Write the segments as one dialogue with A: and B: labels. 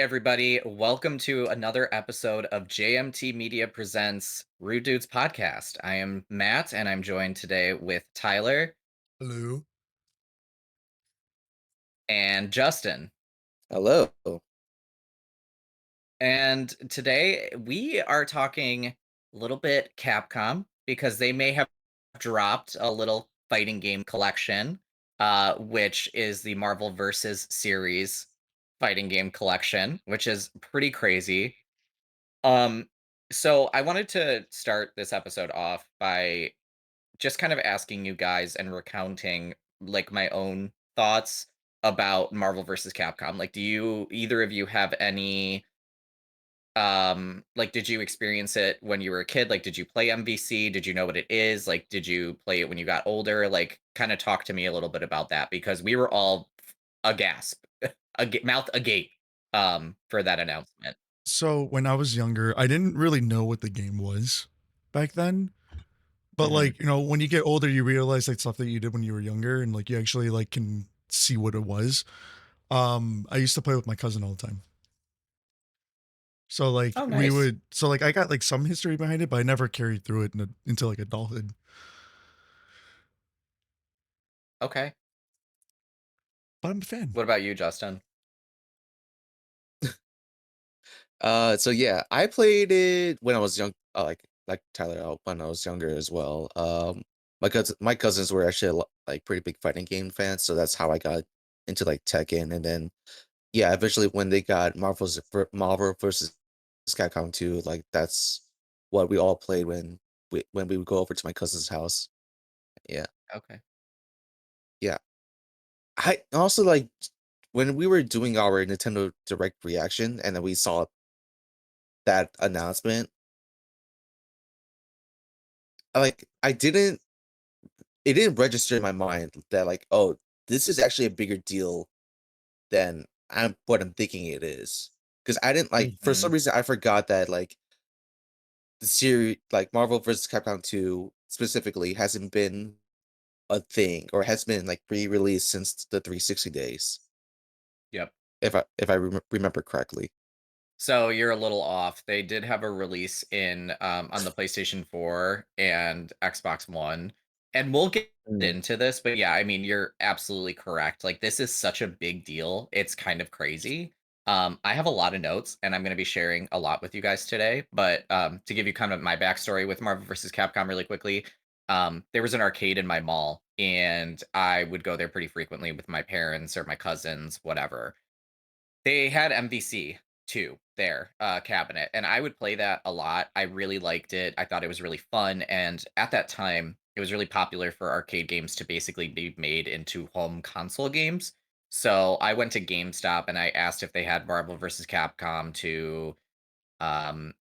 A: everybody. Welcome to another episode of JMT Media Presents Rude Dudes Podcast. I am Matt, and I'm joined today with Tyler
B: Hello.
A: and Justin.
C: Hello.
A: And today we are talking a little bit Capcom because they may have dropped a little fighting game collection, which is the Marvel vs. Series fighting game collection, which is pretty crazy. Um, so I wanted to start this episode off by just kind of asking you guys and recounting like my own thoughts about Marvel versus Capcom. Like, do you either of you have any like did you experience it when you were a kid? Like, did you play MVC? Did you know what it is? Like, did you play it when you got older? Like, kind of talk to me a little bit about that because we were all aghast, mouth agape for that announcement.
B: So when I was younger, I didn't really know what the game was back then. But
A: Mhm.
B: like, when you get older, you realize like stuff that you did when you were younger and like you actually like can see what it was. I used to play with my cousin all the time. So like
A: Oh,
B: we
A: nice.
B: would so like I got like some history behind it, but I never carried through it into like adulthood.
A: Okay.
B: But I'm a fan.
A: What about you, Justin?
C: So yeah, I played it when I was young, like Tyler, when I was younger as well. My cousins were actually like pretty big fighting game fans, so that's how I got into like Tekken, and then yeah, eventually when they got Marvel versus Capcom 2, like that's what we all played when we would go over to my cousin's house. Yeah,
A: Okay.
C: yeah. I also like when we were doing our Nintendo Direct reaction, and then we saw that announcement. I didn't it didn't register in my mind that like, "Oh, this is actually a bigger deal than what I'm thinking it is." Because I didn't like for some
A: Mhm.
C: reason, I forgot that, like, the series like, Marvel vs. Capcom 2 specifically hasn't been a thing or has been, like, re-released since the 360 days,
A: Yep.
C: if I remember correctly.
A: So you're a little off. They did have a release in on the PlayStation 4 and Xbox One. And we'll get
C: Mm,
A: into this, but yeah, I mean, you're absolutely correct. Like this is such a big deal. It's kind of crazy. I have a lot of notes and I'm going to be sharing a lot with you guys today, but to give you kind of my backstory with Marvel vs. Capcom really quickly, there was an arcade in my mall and I would go there pretty frequently with my parents or my cousins, whatever. They had MVC too there, cabinet, and I would play that a lot. I really liked it. I thought it was really fun, and at that time, it was really popular for arcade games to basically be made into home console games. So I went to GameStop and I asked if they had Marvel vs. Capcom 2, and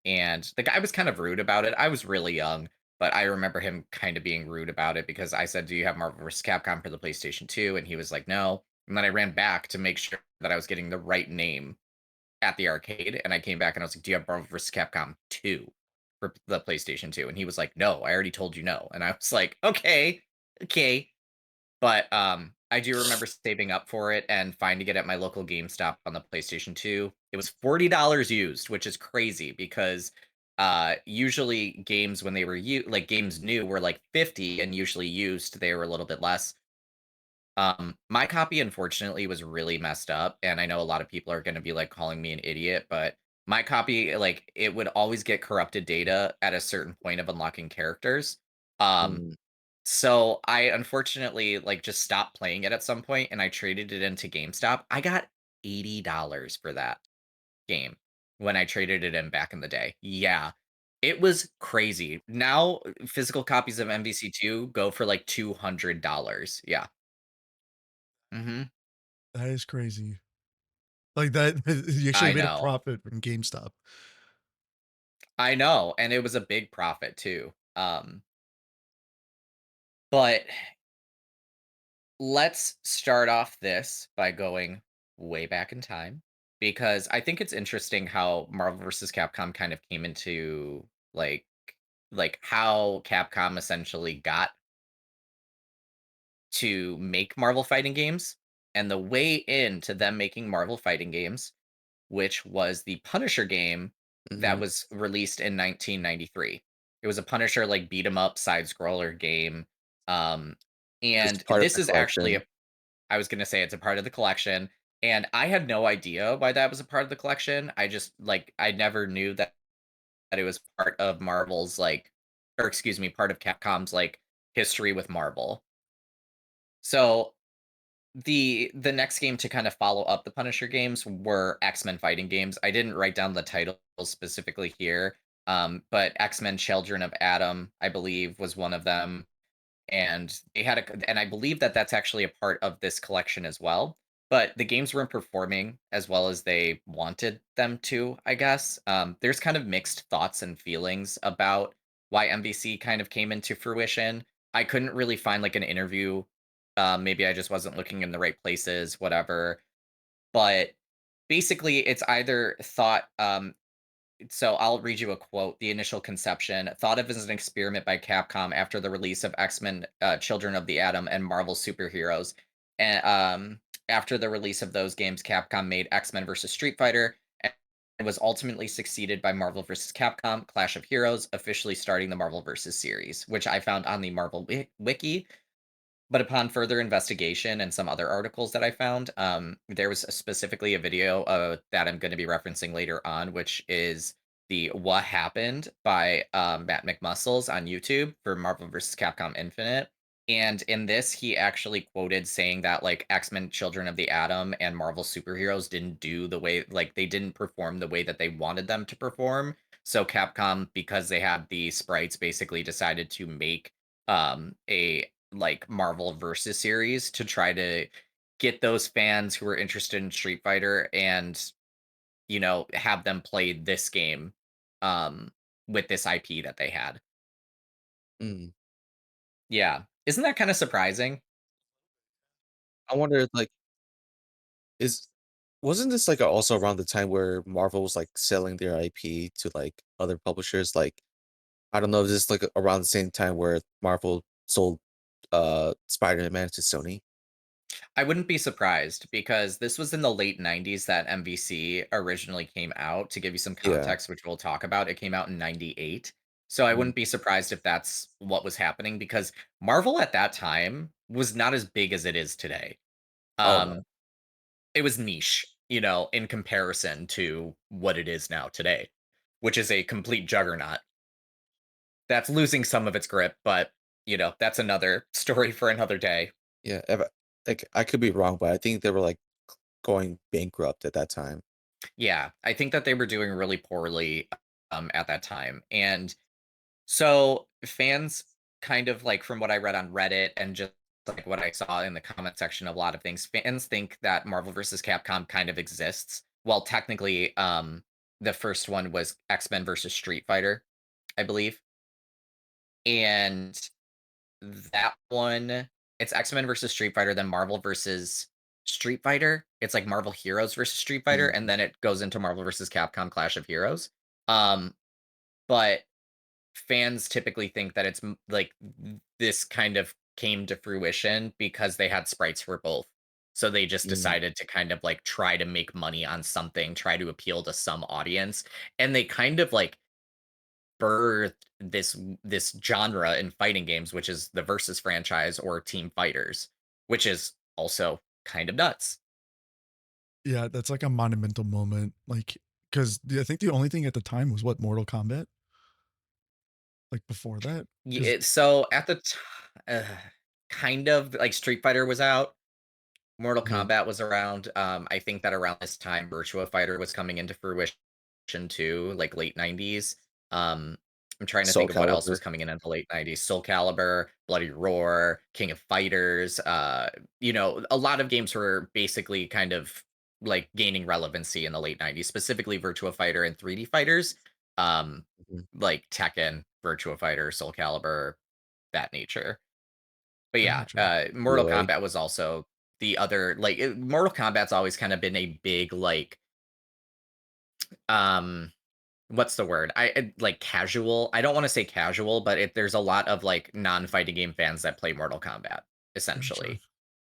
A: the guy was kind of rude about it. I was really young, but I remember him kind of being rude about it because I said, "Do you have Marvel vs. Capcom for the PlayStation 2?" And he was like, "No." And then I ran back to make sure that I was getting the right name at the arcade, and I came back and I was like, "Do you have Marvel vs. Capcom 2 for the PlayStation 2?" And he was like, "No, I already told you no." And I was like, "Okay, okay." But, I do remember saving up for it and finding it at my local GameStop on the PlayStation 2. It was $40 used, which is crazy because, usually games when they were like, games new were, like, 50 and usually used, they were a little bit less. My copy, unfortunately, was really messed up, and I know a lot of people are gonna be, like, calling me an idiot, but my copy, like, it would always get corrupted data at a certain point of unlocking characters. Um,
C: mm.
A: so I unfortunately, like, just stopped playing it at some point, and I traded it into GameStop. I got $80 for that game when I traded it in back in the day. Yeah. It was crazy. Now, physical copies of MVC2 go for, like, $200. Yeah. Mhm.
B: That is crazy. Like that you actually
A: I
B: made a
A: know.
B: profit from GameStop.
A: I know, and it was a big profit too. But let's start off this by going way back in time because I think it's interesting how Marvel vs. Capcom kind of came into like how Capcom essentially got to make Marvel fighting games and the way into them making Marvel fighting games. which was the Punisher game that
C: Mhm.
A: was released in 1993. It was a Punisher like beat 'em up side scroller game. Um,
C: It's
A: and
C: part of
A: this
C: the
A: is actually
C: collection.
A: a I was gonna say it's a part of the collection, and I had no idea why that was a part of the collection. I just like I never knew that it was part of Marvel's like, or excuse me, part of Capcom's like history with Marvel. So the next game to kind of follow up the Punisher games were X-Men fighting games. I didn't write down the titles specifically here, but X-Men Children of Adam, I believe, was one of them, and they had and I believe that that's actually a part of this collection as well. But the games weren't performing as well as they wanted them to, I guess. There's kind of mixed thoughts and feelings about why MVC kind of came into fruition. I couldn't really find like an interview. Maybe I just wasn't looking in the right places, whatever. But basically, it's either thought so I'll read you a quote. The initial conception, thought of as an experiment by Capcom after the release of X-Men Children of the Atom and Marvel Superheroes. And after the release of those games, Capcom made X-Men versus Street Fighter and was ultimately succeeded by Marvel vs. Capcom Clash of Heroes, officially starting the Marvel vs. series, which I found on the Marvel wiki. But upon further investigation and some other articles that I found, there was specifically a video that I'm going to be referencing later on, which is the "What Happened" by Matt McMuscles on YouTube for Marvel vs. Capcom Infinite. And in this, he actually quoted saying that like X-Men Children of the Atom and Marvel superheroes didn't do the way, like they didn't perform the way that they wanted them to perform. So Capcom, because they had the sprites, basically decided to make a like Marvel versus series to try to get those fans who are interested in Street Fighter and, have them play this game um with this IP that they had.
C: Mm.
A: Yeah. Isn't that kind of surprising?
C: I wonder, like, is wasn't this, like, also around the time where Marvel was, like, selling their IP to, like, other publishers? Like, I don't know, is this, like, around the same time where Marvel sold, Spider-Man to Sony?
A: I wouldn't be surprised because this was in the late 90s that MVC originally came out. To give you some
C: Yeah.
A: context, which we'll talk about, it came out in 98. So I
C: Mhm.
A: wouldn't be surprised if that's what was happening because Marvel at that time was not as big as it is today.
C: Oh, no.
A: Um, it was niche, in comparison to what it is now today, which is a complete juggernaut. That's losing some of its grip, but that's another story for another day.
C: Yeah, like, I could be wrong, but I think they were, like, going bankrupt at that time.
A: Yeah, I think that they were doing really poorly at that time. And so fans kind of like from what I read on Reddit and just like what I saw in the comment section of a lot of things, fans think that Marvel versus Capcom kind of exists. Well, technically, the first one was X-Men versus Street Fighter, I believe. And that one, it's X-Men versus Street Fighter, then Marvel versus Street Fighter. It's like Marvel Heroes versus Street Fighter,
C: Mhm,
A: and then it goes into Marvel versus Capcom Clash of Heroes. Um, but fans typically think that like this kind of came to fruition because they had sprites for both. So they just
C: mm,
A: decided to kind of like try to make money on something, try to appeal to some audience, and they kind of like birthed this genre in fighting games, which is the Versus franchise or Team Fighters, which is also kind of nuts.
B: Yeah, that's like a monumental moment, like, because I think the only thing at the time was what, Mortal Kombat? Like, before that? Because
A: So at the kind of like Street Fighter was out. Mortal
C: mhm.
A: Kombat was around. I think that around this time, Virtua Fighter was coming into fruition too, like late 90s. Um, I'm trying to
C: Soul
A: think of what else
C: Calibur.
A: was coming in the late 90s. Soul Calibur, Bloody Roar, King of Fighters. A lot of games were basically kind of like gaining relevancy in the late 90s, specifically Virtua Fighter and 3D fighters. Um,
C: Mhm.
A: like Tekken, Virtua Fighter, Soul Calibur, that nature. But yeah,
B: gotcha.
A: Mortal
C: DOA.
A: Kombat was also the other like Mortal Kombat's always kind of been a big like um what's the word? Like casual. I don't want to say casual, but there's a lot of like non-fighting game fans that play Mortal Kombat
B: Gotcha.
A: essentially.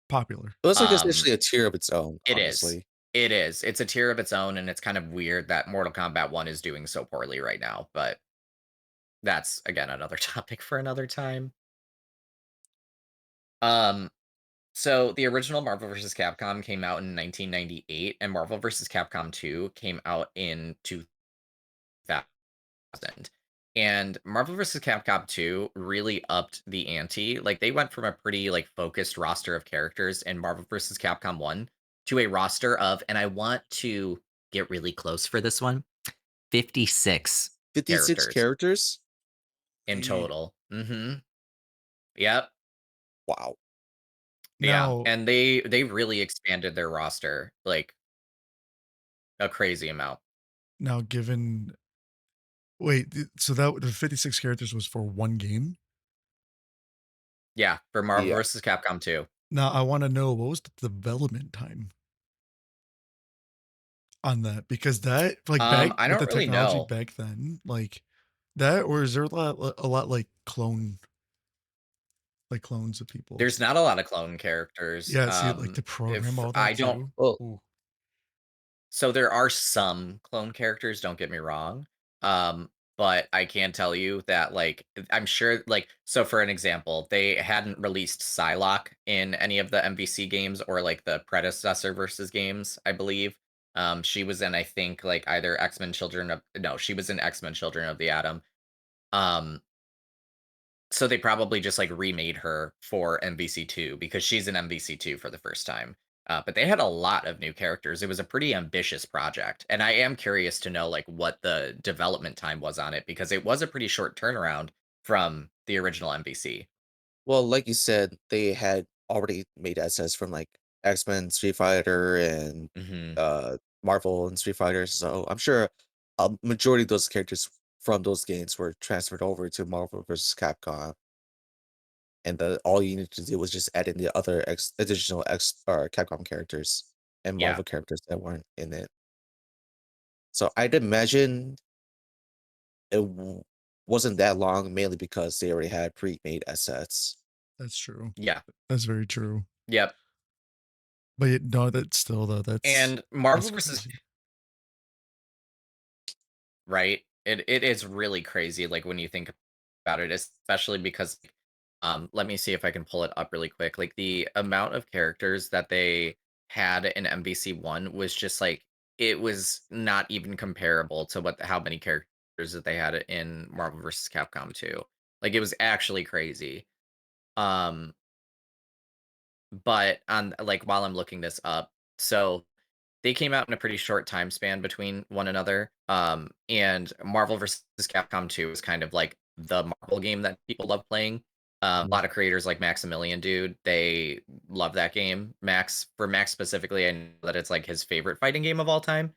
B: Popular.
C: It was, like,
A: Um
C: essentially a tier of its own,
A: it is.
C: honestly.
A: It is. It's a tier of its own, and it's kind of weird that Mortal Kombat 1 is doing so poorly right now, but that's, again, another topic for another time. Um, so the original Marvel vs. Capcom came out in 1998, and Marvel vs. Capcom 2 came out in 2000. And Marvel vs. Capcom 2 really upped the ante. Like they went from a pretty like focused roster of characters in Marvel vs. Capcom 1 to a roster of, and I want to get really close for this one, 56
C: 56
A: characters
C: characters?
A: in
B: Damn.
A: total. Mhm. Yep.
C: Wow.
A: Yeah,
B: Now,
A: and they really expanded their roster like a crazy amount.
B: given wait, so that the 56 characters was for one game?
A: Yeah, for Marvel
C: Yeah.
A: vs. Capcom 2.
B: Now I wanna know what was the development time on that? Because that like, back
A: I
B: with
A: don't
B: the
A: really
B: technology
A: know.
B: back then, like, that or is there a lot like clones of people?
A: There's not a lot of clone characters.
B: Yeah, see, like, to program
A: If
B: all
A: I
B: that
A: don't
B: too?
C: Well,
B: Ooh,
A: So there are some clone characters, don't get me wrong. Um, but I can tell you that like I'm sure like so for an example, they hadn't released Psylocke in any of the MVC games or like the predecessor versus games, I believe. She was in I think like either X-Men Children of no, she was in X-Men Children of the Atom. Um so they probably just like remade her for MVC2 because she's in MVC2 for the first time. But they had a lot of new characters. It was a pretty ambitious project, and I am curious to know like what the development time was on it because it was a pretty short turnaround from the original MVC.
C: well, like you said, they had already made assets from like X-Men, Street Fighter, and
A: Hmm.
C: Marvel and Street Fighter. So I'm sure a majority of those characters from those games were transferred over to Marvel vs. Capcom. And the all you need to do was just add in the other additional Capcom characters and
A: Yeah.
C: Marvel characters that weren't in it. So I'd imagine it wasn't that long, mainly because they already had pre-made assets.
B: that's true.
A: Yeah.
B: That's very true.
A: Yep.
B: But no, that's still though,
A: And
B: that's
A: Marvel versus
B: crazy.
A: right? It is really crazy, like, when you think about it, especially because, let me see if I can pull it up really quick. Like, the amount of characters that they had in MVC1 was just, like it was not even comparable to what how many characters that they had in Marvel vs. Capcom 2. Like, it was actually crazy. Um, but on like, while I'm looking this up, so they came out in a pretty short time span between one another. And Marvel vs. Capcom 2 is kind of like the Marvel game that people love playing. A
C: Mhm.
A: lot of creators like Maximilian, dude, they love that game. Max specifically, I know that it's like his favorite fighting game of all time.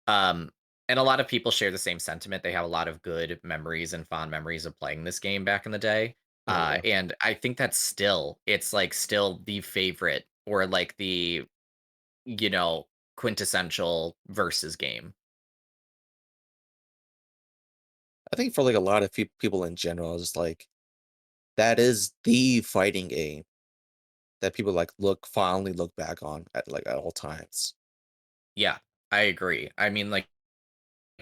A: Um, and a lot of people share the same sentiment. They have a lot of good memories and fond memories of playing this game back in the day.
C: Oh yeah.
A: And I think that's still, it's like still the favorite or like the you know, quintessential versus game.
C: I think for like a lot of people in general, it's like that is the fighting game that people like fondly look back on at all times.
A: Yeah, I agree. I mean, like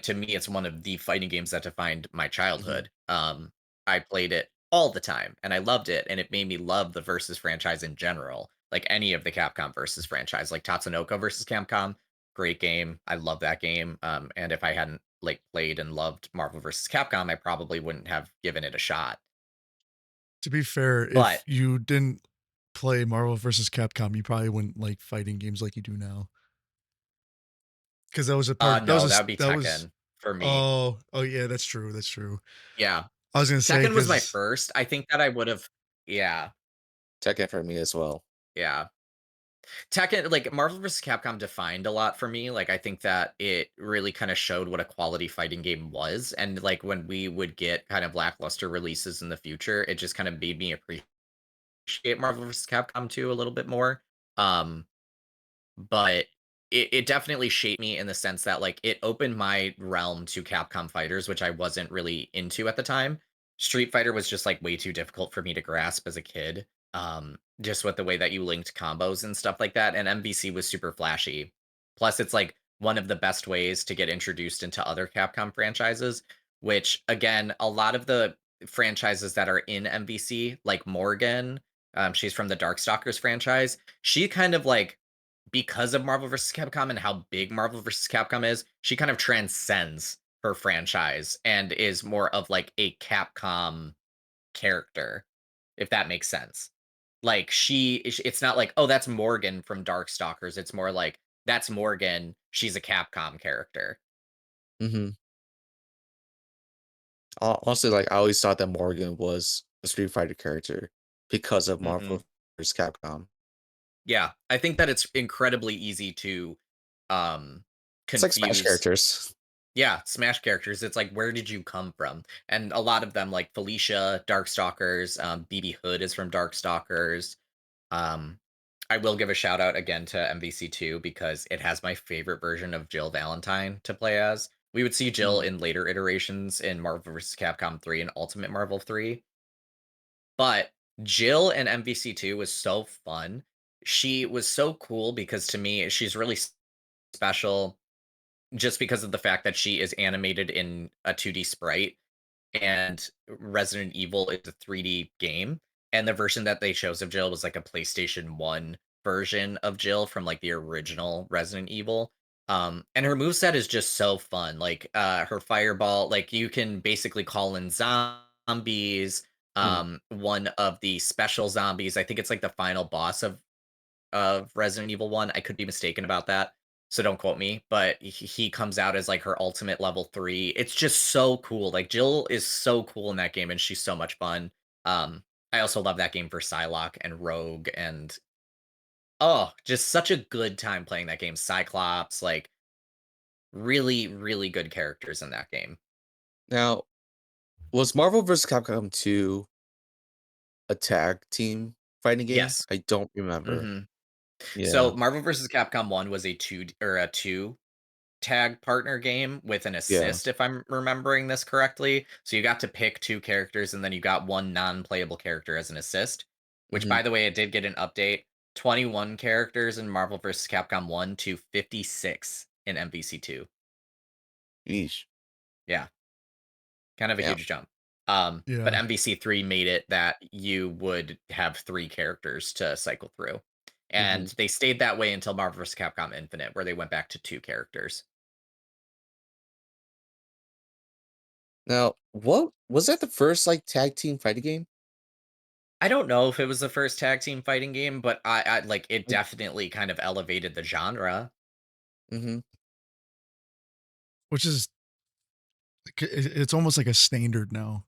A: to me, it's one of the fighting games that defined my
C: Mhm.
A: childhood. I played it all the time and I loved it, and it made me love the versus franchise in general. Like any of the Capcom versus franchise, like Tatsunoko versus Capcom, great game. I love that game. And if I hadn't like played and loved Marvel versus Capcom, I probably wouldn't have given it a shot.
B: To be fair,
A: But
B: if you didn't play Marvel versus Capcom, you probably wouldn't like fighting games like you do now. Because that was a part that was
A: no,
B: a
A: that
B: s
A: would be
B: that was
A: Tekken for me.
B: oh, yeah, that's true, that's true.
A: Yeah.
B: I was gonna say
A: Tekken was my
B: because
A: first. I think that I would've yeah,
C: Tekken for me as well.
A: yeah. Tekken like, Marvel vs. Capcom defined a lot for me, like, I think that it really kinda showed what a quality fighting game was, and, like, when we would get kind of lackluster releases in the future, it just kind of made me appreciate Marvel vs. Capcom 2 a little bit more. Um But it definitely shaped me in the sense that, like, it opened my realm to Capcom fighters, which I wasn't really into at the time. Street Fighter was just, like, way too difficult for me to grasp as a kid, just with the way that you linked combos and stuff like that, and MVC was super flashy Plus, it's like one of the best ways to get introduced into other Capcom franchises, which again, a lot of the franchises that are in MVC, like Morgan, she's from the Darkstalkers franchise. She kind of like because of Marvel vs. Capcom and how big Marvel vs. Capcom is, she kind of transcends her franchise and is more of like a Capcom character, if that makes sense. Like it's not like, oh, that's Morgan from Darkstalkers. It's more like that's Morgan. She's a Capcom character.
C: Mhm. Honestly, like, I always thought that Morgan was a Street Fighter character because of
A: Hmm.
C: Marvel vs. Capcom.
A: Yeah, I think that it's incredibly easy to um
C: It's like Smash
A: confuse.
C: characters.
A: Yeah, Smash characters. It's like, where did you come from? And a lot of them, like Felicia, Darkstalkers, BB Hood is from Darkstalkers. Um, I will give a shout out again to MVC2 because it has my favorite version of Jill Valentine to play as. We would see Jill
C: Mm.
A: in later iterations in Marvel vs. Capcom 3 and Ultimate Marvel 3. But Jill in MVC2 was so fun. She was so cool because to me, she's really special just because of the fact that she is animated in a 2D sprite and Resident Evil is a 3D game. And the version that they chose of Jill was like a PlayStation 1 version of Jill from like the original Resident Evil. And her moveset is just so fun. Like her fireball, like you can basically call in zombies.
C: Mm.
A: One of the special zombies, I think it's like the final boss of Resident Evil 1. I could be mistaken about that, so don't quote me, but he comes out as, like, her ultimate level 3. It's just so cool, like, Jill is so cool in that game, and she's so much fun. I also love that game for Psylocke and Rogue and oh, just such a good time playing that game. Cyclops, like, really, really good characters in that game.
C: Now, was Marvel vs. Capcom 2 a tag team fighting game?
A: Yes.
C: I don't remember.
A: Mhm.
C: Yeah.
A: So, Marvel vs. Capcom 1 was a 2 tag partner game with an
C: Yeah.
A: assist, if I'm remembering this correctly. So you got to pick two characters and then you got one non-playable character as an assist, which
C: Mhm.
A: by the way, it did get an update. 21 characters in Marvel vs. Capcom 1 to 56 in MVC2.
C: Yeesh.
A: Yeah, kind of a
C: Yeah.
A: huge jump. But
B: Yeah.
A: MVC3 made it that you would have three characters to cycle through. And
C: Mhm.
A: they stayed that way until Marvel vs. Capcom Infinite, where they went back to two characters.
C: Now, what was that the first, like, tag team fighting game?
A: I don't know if it was the first tag team fighting game, but I like it
C: Like
A: definitely kind of elevated the genre.
C: mhm.
B: Which is it's almost like a standard now.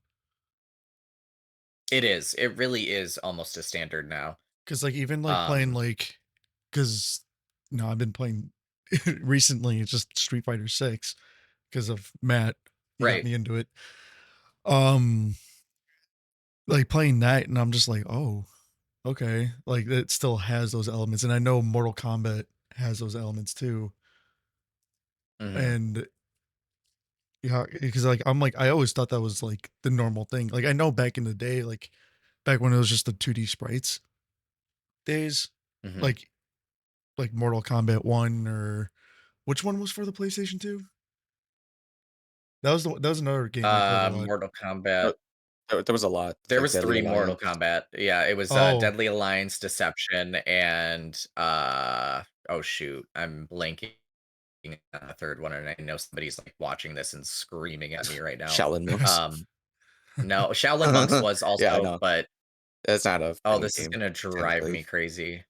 A: It is. It really is almost a standard now.
B: Cause like even like playing
A: Um,
B: like, cause no, I've been playing recently. It's just Street Fighter 6 because of Matt. He got
A: right.
B: me into it. Um, like playing that, and I'm just like, oh, okay. Like it still has those elements, and I know Mortal Kombat has those elements too.
A: Hmm.
B: And yeah, because like I'm like I always thought that was like the normal thing. Like I know back in the day, like back when it was just the 2D sprites days,
A: Hmm.
B: like Mortal Kombat 1 or which one was for the PlayStation 2? That was another game I played a lot.
A: Mortal Kombat.
C: Uh, there was a lot,
A: There
C: like
A: was
C: Deadly
A: three Mortal
C: Alliance.
A: Kombat. Yeah, it was
B: Oh,
A: Deadly Alliance, Deception, and oh shoot, I'm blanking on a third one, and I know somebody's like watching this and screaming at me right now.
C: Shaolin Monks.
A: Um, no, Shaolin Monks was
C: Yeah, I
A: also,
C: know.
A: but
C: That's not a
A: oh,
C: fighting
A: this is
C: game,
A: gonna drive
C: technically.
A: me crazy.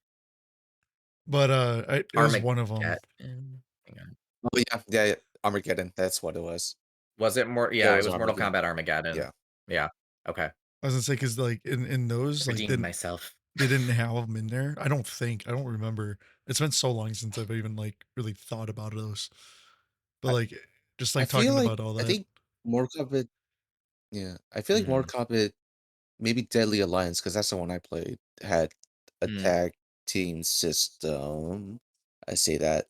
B: but it was one of them.
A: Armageddon? Hang on.
C: Oh, yeah, yeah, yeah, Armageddon, that's what it was.
A: Was it more
C: Yeah, it
A: yeah, it
C: was
A: was Mortal
C: Armageddon.
A: Kombat Armageddon.
C: Yeah.
A: Yeah. Okay.
B: I was gonna say because like in those like
A: Redeemed myself.
B: they didn't have them in there. I don't think. I don't remember. It's been so long since I've even like really thought about those. But
C: I
B: like just
C: I
B: like
C: feel
B: talking
C: like
B: about all
C: I
B: that.
C: think Mortal Kombat yeah, I feel like
A: Mhm.
C: Mortal Kombat, maybe Deadly Alliance, because that's the one I played, had a
A: Mm.
C: tag team system. I say that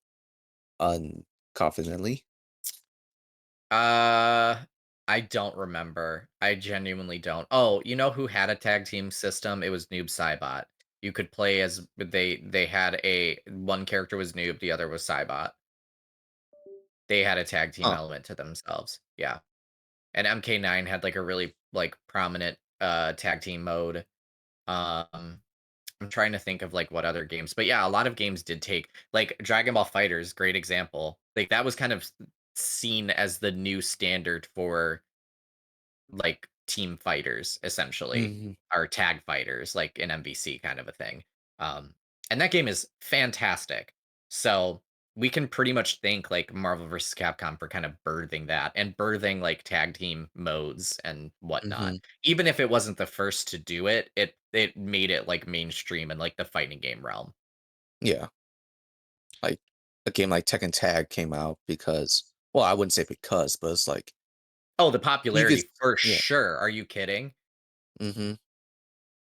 C: unconfidently.
A: Uh, I don't remember. I genuinely don't. Oh, you know who had a tag team system? It was Noob Saibot. You could play as they had a one character was Noob, the other was Saibot. They had a tag team
C: Huh.
A: element to themselves. Yeah. And MK9 had like a really like prominent tag team mode. Um I'm trying to think of like what other games, but yeah, a lot of games did take like Dragon Ball Fighters, great example. Like that was kind of seen as the new standard for like team fighters, essentially,
C: Mhm.
A: or tag fighters, like an MVC kind of a thing. Um, and that game is fantastic. So we can pretty much thank like Marvel vs. Capcom for kind of birthing that and birthing like tag team modes and whatnot.
C: Mhm.
A: Even if it wasn't the first to do it, it made it like mainstream in like the fighting game realm.
C: Yeah. Like a game like Tekken Tag came out because, well, I wouldn't say because, but it's like
A: Oh, the
C: you could,
A: popularity for
C: yeah.
A: sure. Are you kidding?
C: Mhm.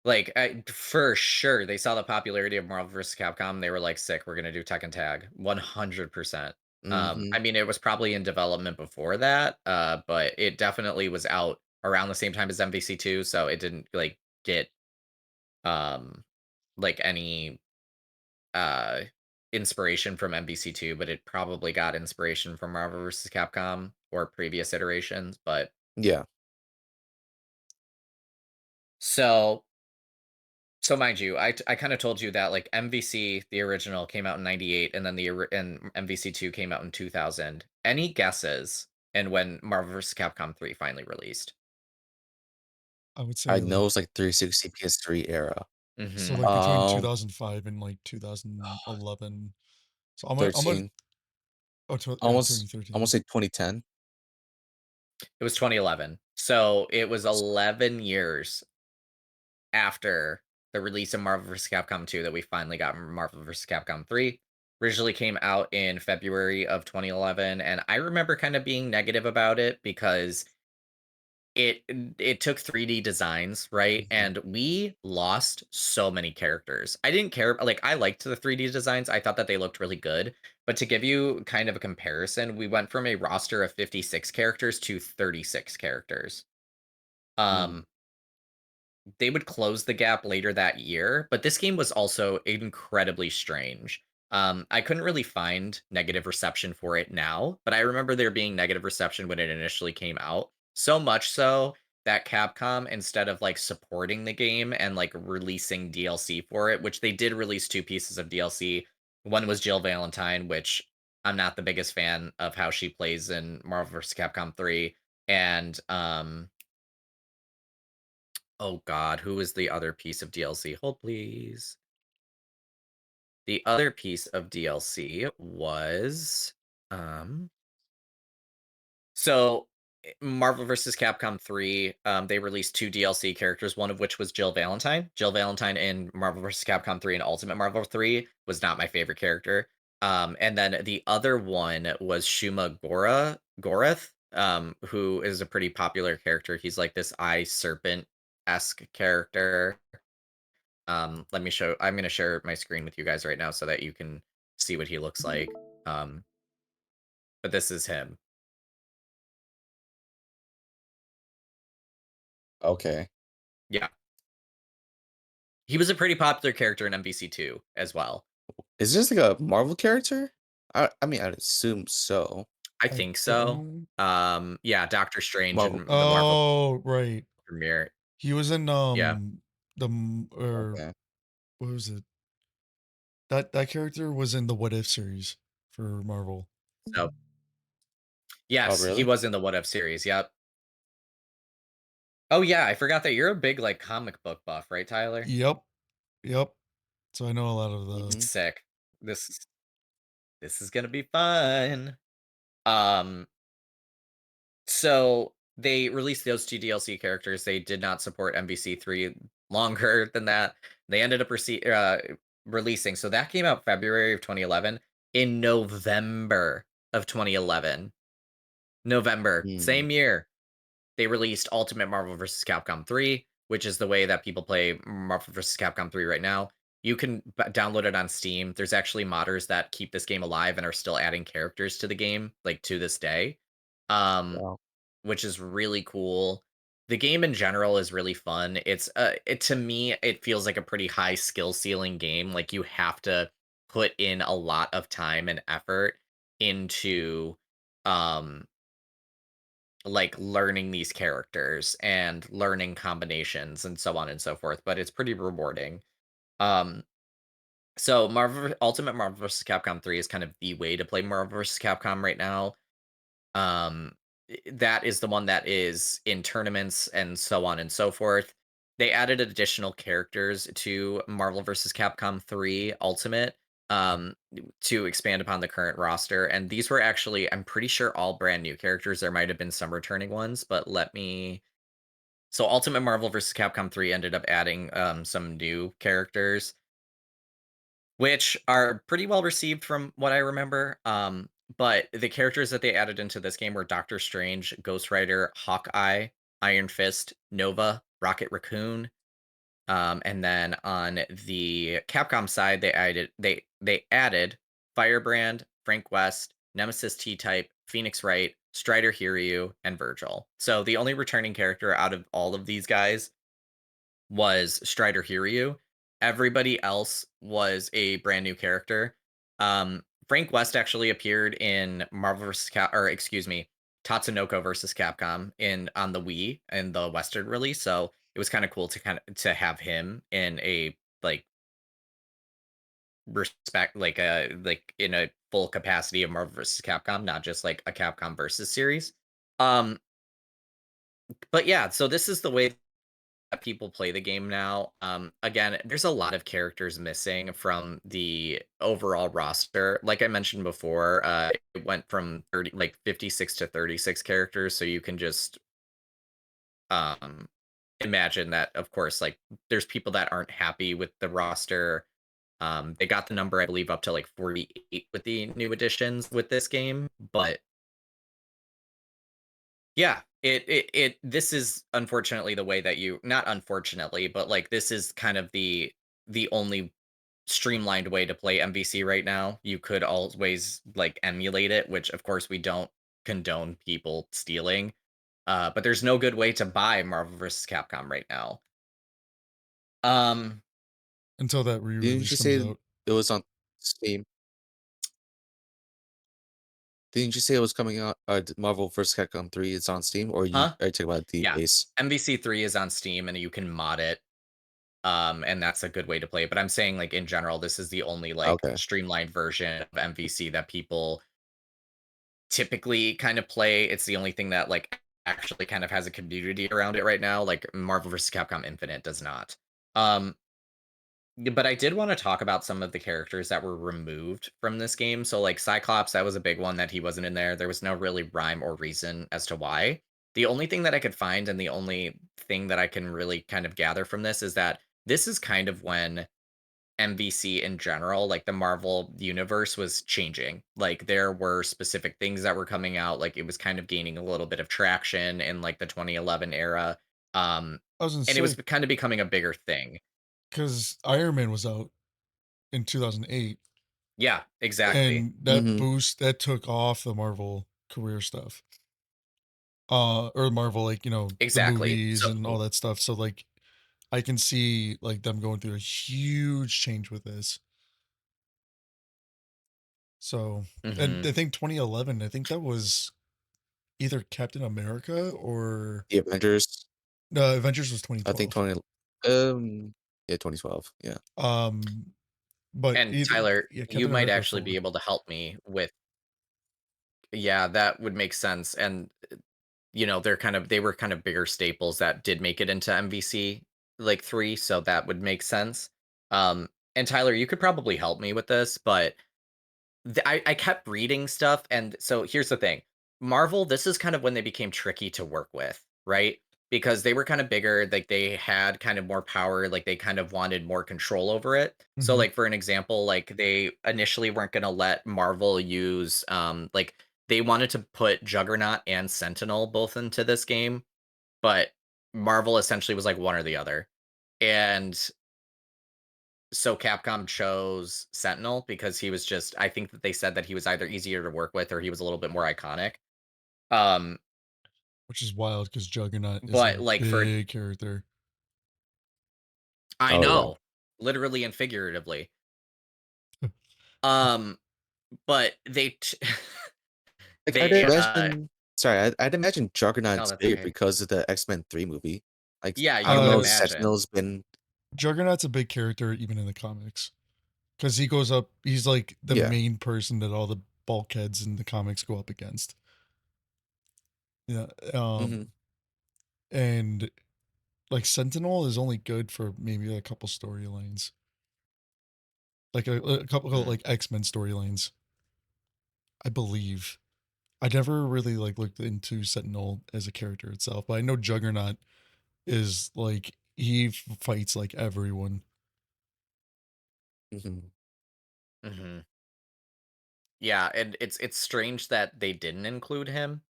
A: Like, for sure, they saw the popularity of Marvel vs. Capcom, they were like, "Sick, we're gonna do Tekken Tag." 100%. I
C: Mhm.
A: mean, it was probably in development before that, but it definitely was out around the same time as MVC2, so it didn't, like, get, um, like, any, uh, inspiration from MVC2, but it probably got inspiration from Marvel vs. Capcom or previous iterations, but
C: Yeah.
A: so So mind you, I kind of told you that like MVC the original came out in 98 and then and MVC2 came out in 2000. Any guesses and when Marvel vs. Capcom 3 finally released?
B: I would say
C: I know
B: like
C: it's like 360 PS3 era.
B: so
A: Mhm.
B: like between
C: Um,
B: 2005 and like 2011. So I'm a
C: 13.
B: yeah,
C: Almost I wanna
B: 2013.
C: say 2010.
A: It was 2011. So it was 11 years after the release of Marvel vs. Capcom 2 that we finally got Marvel vs. Capcom 3. Originally came out in February of 2011 and I remember kind of being negative about it because it took 3D designs, right?
C: Mhm.
A: And we lost so many characters. I didn't care, like, I liked the 3D designs, I thought that they looked really good, but to give you kind of a comparison, we went from a roster of 56 characters to 36 characters.
C: Mm.
A: Um, they would close the gap later that year, but this game was also incredibly strange. I couldn't really find negative reception for it now, but I remember there being negative reception when it initially came out. So much so that Capcom, instead of like supporting the game and like releasing DLC for it, which they did release two pieces of DLC. One was Jill Valentine, which I'm not the biggest fan of how she plays in Marvel vs. Capcom 3. And oh god, who is the other piece of DLC? Hold please. The other piece of DLC was um so Marvel vs. Capcom 3, they released two DLC characters, one of which was Jill Valentine. Jill Valentine in Marvel vs. Capcom 3 and Ultimate Marvel 3 was not my favorite character. And then the other one was Shuma Gorath, who is a pretty popular character. He's like this eye serpent-esque character. I'm gonna share my screen with you guys right now so that you can see what he looks like. Um, but this is him.
C: Okay.
A: Yeah. He was a pretty popular character in MVC2 as well.
C: Is this like a Marvel character? I mean, I'd assume so.
A: I
B: I
A: think so.
B: don't
A: Yeah, Doctor Strange
C: Marvel.
A: in the Marvel
B: Oh, right.
A: premiere.
B: He was in
A: Yeah.
B: or
C: Okay.
B: what was it? That character was in the What If series for Marvel.
A: So
C: Oh,
A: yes, he
C: really?
A: was in the What If series. Yep. Oh yeah, I forgot that you're a big like comic book buff, right, Tyler?
B: Yep. Yep. So I know a lot of the
C: Mhm.
A: Sick. This is this is gonna be fun. Um, So they released those two DLC characters. They did not support MVC3 longer than that. They ended up releasing. So that came out February of 2011. In November of 2011, November,
C: Mm.
A: same year, they released Ultimate Marvel vs. Capcom 3, which is the way that people play Marvel vs. Capcom 3 right now. You can download it on Steam. There's actually modders that keep this game alive and are still adding characters to the game, like to this day. Um,
C: Wow.
A: which is really cool. The game in general is really fun. To me, it feels like a pretty high skill ceiling game. Like you have to put in a lot of time and effort into um like learning these characters and learning combinations and so on and so forth, but it's pretty rewarding. Um so Marvel Ultimate Marvel vs. Capcom 3 is kind of the way to play Marvel vs. Capcom right now. Um, that is the one that is in tournaments and so on and so forth. They added additional characters to Marvel vs. Capcom 3 Ultimate to expand upon the current roster. And these were actually, I'm pretty sure, all brand new characters. There might have been some returning ones, but let me. So, Ultimate Marvel vs. Capcom 3 ended up adding some new characters which are pretty well received from what I remember. But the characters that they added into this game were Doctor Strange, Ghost Rider, Hawkeye, Iron Fist, Nova, Rocket Raccoon. And then on the Capcom side, they added Firebrand, Frank West, Nemesis T Type, Phoenix Wright, Strider Hiryu, and Virgil. So the only returning character out of all of these guys was Strider Hiryu. Everybody else was a brand new character. Frank West actually appeared in Marvel vs. Cap, or excuse me, Tatsunoko versus Capcom in on the Wii in the Western release. So it was kind of cool to have him in a like respect like in a full capacity of Marvel vs. Capcom, not just like a Capcom versus series. Um, but yeah, so this is the way that people play the game now. Again, there's a lot of characters missing from the overall roster. Like I mentioned before, it went from 56 to 36 characters. So you can just um, imagine that, of course, like there's people that aren't happy with the roster. They got the number, I believe, up to like 48 with the new additions with this game, but yeah, it this is unfortunately the way that you not unfortunately, but like this is kind of the only streamlined way to play MVC right now. You could always like emulate it, which of course we don't condone people stealing. But there's no good way to buy Marvel vs. Capcom right now. Um,
B: until that
C: Didn't
B: re-release
C: you
B: comes
C: say
B: out.
C: it was on Steam? Didn't you say it was coming out, Marvel vs. Capcom 3 is on Steam, or
A: huh?
C: are you talking about the
A: Yeah.
C: base?
A: MVC 3 is on Steam and you can mod it. And that's a good way to play. But I'm saying like in general, this is the only like
C: Okay.
A: streamlined version of MVC that people typically kind of play. It's the only thing that like actually kind of has a community around it right now. Like Marvel vs. Capcom Infinite does not. Um, but I did want to talk about some of the characters that were removed from this game. So like Cyclops, that was a big one that he wasn't in there. There was no really rhyme or reason as to why. The only thing that I could find and the only thing that I can really kind of gather from this is that this is kind of when MVC in general, like the Marvel universe was changing. Like there were specific things that were coming out, like it was kind of gaining a little bit of traction in like the 2011 era. Um
B: I was gonna
A: and it was
B: say
A: kind of becoming a bigger thing.
B: because Iron Man was out in 2008,
A: Yeah, exactly.
B: and that
C: Mhm.
B: boost that took off the Marvel career stuff. Or Marvel, like, the
A: Exactly.
B: movies
A: So
B: and all that stuff. So like I can see like them going through a huge change with this. So, and
A: mhm.
B: I think 2011, I think that was either Captain America or
C: The Avengers,
B: no, Avengers was
C: I think
B: 2012.
C: 20 yeah, 2012, yeah.
B: Um, but
A: And
B: either
A: Tyler,
B: yeah,
A: you
B: Captain
A: might
B: America
A: actually be
B: 4.
A: able to help me with yeah, that would make sense. And they were kind of bigger staples that did make it into MVC like 3, so that would make sense. And Tyler, you could probably help me with this, but I kept reading stuff, and so here's the thing. Marvel, this is kind of when they became tricky to work with, right? Because they were kind of bigger, like they had kind of more power, like they kind of wanted more control over it. So
B: Mhm.
A: like for an example, like they initially weren't going to let Marvel use like they wanted to put Juggernaut and Sentinel both into this game, but Marvel essentially was like one or the other. And so Capcom chose Sentinel because he was just I think that they said that he was either easier to work with or he was a little bit more iconic. Um,
B: Which is wild because Juggernaut is
A: but
B: a
A: like for
B: big character.
A: I
C: Oh, yeah.
A: know, literally and figuratively. Um, but
C: Like, I'd
A: They
C: imagine sorry, I'd imagine
A: no,
C: Juggernaut's
A: that's
C: bigger
A: okay.
C: because of the X-Men 3 movie. Like,
A: Yeah,
C: I
A: you
C: don't
A: would
C: know if
B: Uh,
A: imagine.
C: Sentinel's been
B: Juggernaut's a big character even in the comics because he goes up. He's like the
C: yeah.
B: main person that all the bulkheads in the comics go up against. Yeah.
C: Mhm,
B: And like Sentinel is only good for maybe a couple storylines, like a couple of,
A: Mm.
B: like X-Men storylines, I believe. I never really like looked into Sentinel as a character itself, but I know Juggernaut is like fights like everyone.
C: mhm.
A: Mhm. Yeah, and it's strange that they didn't include him.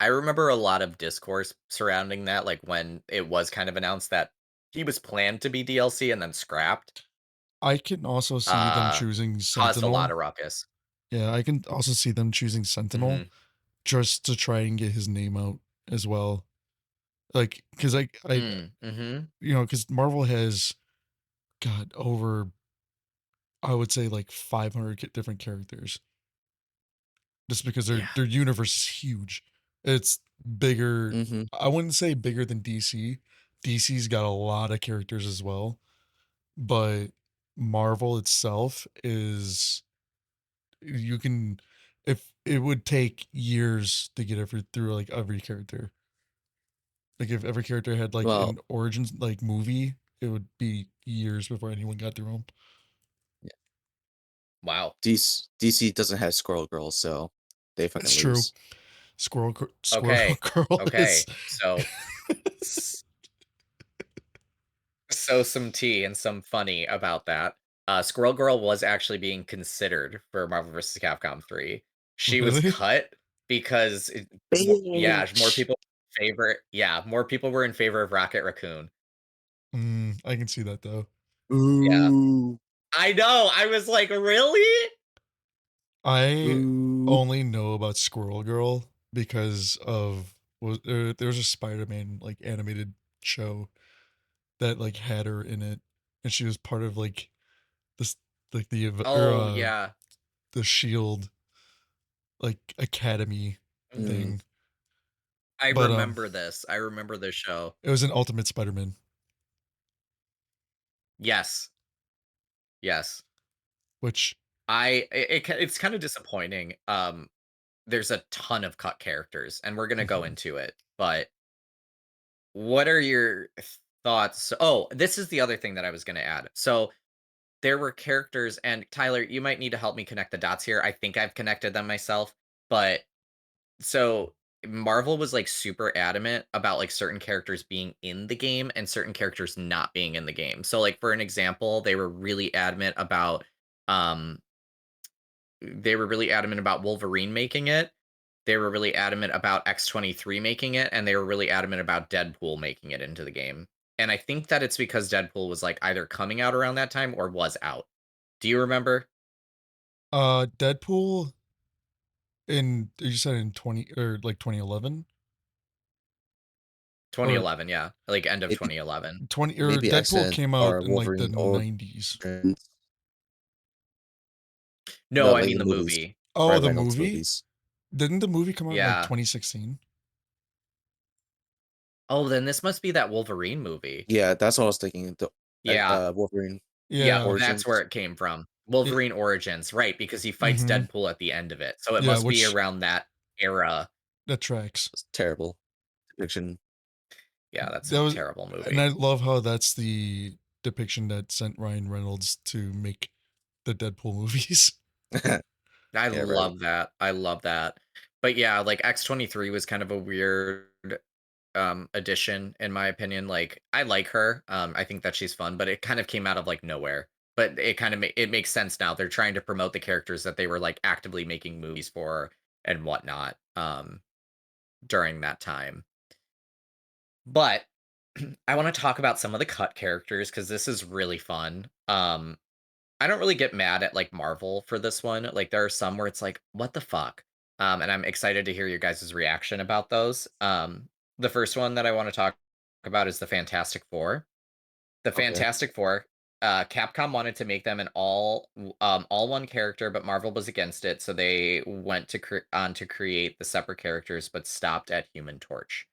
A: I remember a lot of discourse surrounding that, like, when it was kind of announced that he was planned to be DLC and then scrapped,
B: I can also see them
A: uh,
B: choosing
A: caused a lot
B: Sentinel.
A: of ruckus.
B: Yeah, I can also see them choosing Sentinel
A: Mhm.
B: just to try and get his name out as well. Like, because
A: Mhm.
B: because Marvel has got over, I would say, like 500 different characters, just because
A: Yeah.
B: their universe is huge. It's bigger.
C: Mhm.
B: I wouldn't say bigger than DC. DC's got a lot of characters as well, but Marvel itself is, you can, if it would take years to get through like every character. Like if every character had like
C: Well,
B: an origins like movie, it would be years before anyone got through them.
C: yeah,
A: Wow.
C: DC doesn't have Squirrel Girl, so they
B: That's
C: fucking
B: true.
C: lose.
B: Squirrel
A: Okay.
B: Girl is
A: Okay. So s so some tea and some funny about that. Squirrel Girl was actually being considered for Marvel vs. Capcom 3. She was
B: really.
A: cut because more
C: Bitch!
A: people more people were in favor of Rocket Raccoon.
B: I can see that though.
A: Yeah.
C: Ooh,
A: I know, I was like, "Really?"
B: I
C: ooh.
B: only know about Squirrel Girl because of there was a Spider-Man like animated show that like had her in it, and she was part of like this, like
A: Oh, yeah.
B: the Shield like academy
C: Mm,
B: thing.
A: I
B: But
A: remember this. I remember this show.
B: it was an Ultimate Spider-Man,
A: Yes. Yes.
B: which
A: It's kinda disappointing. There's a ton of cut characters, and we're gonna go
B: mhm.
A: into it, but what are your thoughts? Oh, this is the other thing that I was gonna add. So, there were characters and Tyler, you might need to help me connect the dots here. I think I've connected them myself, but so Marvel was, like, super adamant about, like, certain characters being in the game and certain characters not being in the game. So, like, for an example, um they were really adamant about Wolverine making it. They were really adamant about X-23 making it, and they were really adamant about Deadpool making it into the game. And I think that it's because Deadpool was, like, either coming out around that time or was out. Do you remember?
B: Deadpool in, you said in 20 or like 2011 or
A: 2011, yeah. Like, end of
C: maybe
A: 2011.
B: 20, or
C: maybe
B: Deadpool
C: Accent
B: came
C: or
B: out in like the
C: Wolverine
B: 90s.
C: Origins.
A: No,
C: No,
A: I
C: like
A: mean
C: the
A: the
C: movies.
A: movie.
B: Oh,
C: Ryan
B: the
C: Reynolds
B: movie?
C: movies.
B: Didn't the movie come out in like
A: Yeah.
B: 2016?
A: Oh, then this must be that Wolverine movie.
C: Yeah, that's what I was thinking,
A: Yeah.
C: Wolverine
A: Yep,
B: Yeah.
A: that's where
C: Origins.
A: it came from.
B: It,
A: Wolverine Origins, right, because he fights
B: mhm.
A: Deadpool at the end of it. So it
B: Yeah,
A: must be
B: which
A: around that era.
B: that tracks.
C: It's terrible depiction.
A: Yeah, that's a
B: That was,
A: terrible
B: and I
A: movie.
B: love how that's the depiction that sent Ryan Reynolds to make the Deadpool movies.
A: I
C: Yeah, right.
A: love that. I love that. But yeah, like X-23 was kind of a weird addition in my opinion. Like I like her. I think that she's fun, but it kind of came out of like nowhere. But it kind of it makes sense now. They're trying to promote the characters that they were like actively making movies for and whatnot during that time. But I want to talk about some of the cut characters because this is really fun. I don't really get mad at like Marvel for this one. Like there are some where it's like, what the fuck? And I'm excited to hear your guys' reaction about those. The first one that I want to talk about is the Fantastic Four. The
C: Okay.
A: Fantastic Four. Capcom wanted to make them an all one character, but Marvel was against it, so they went to on to create the separate characters, but stopped at Human Torch.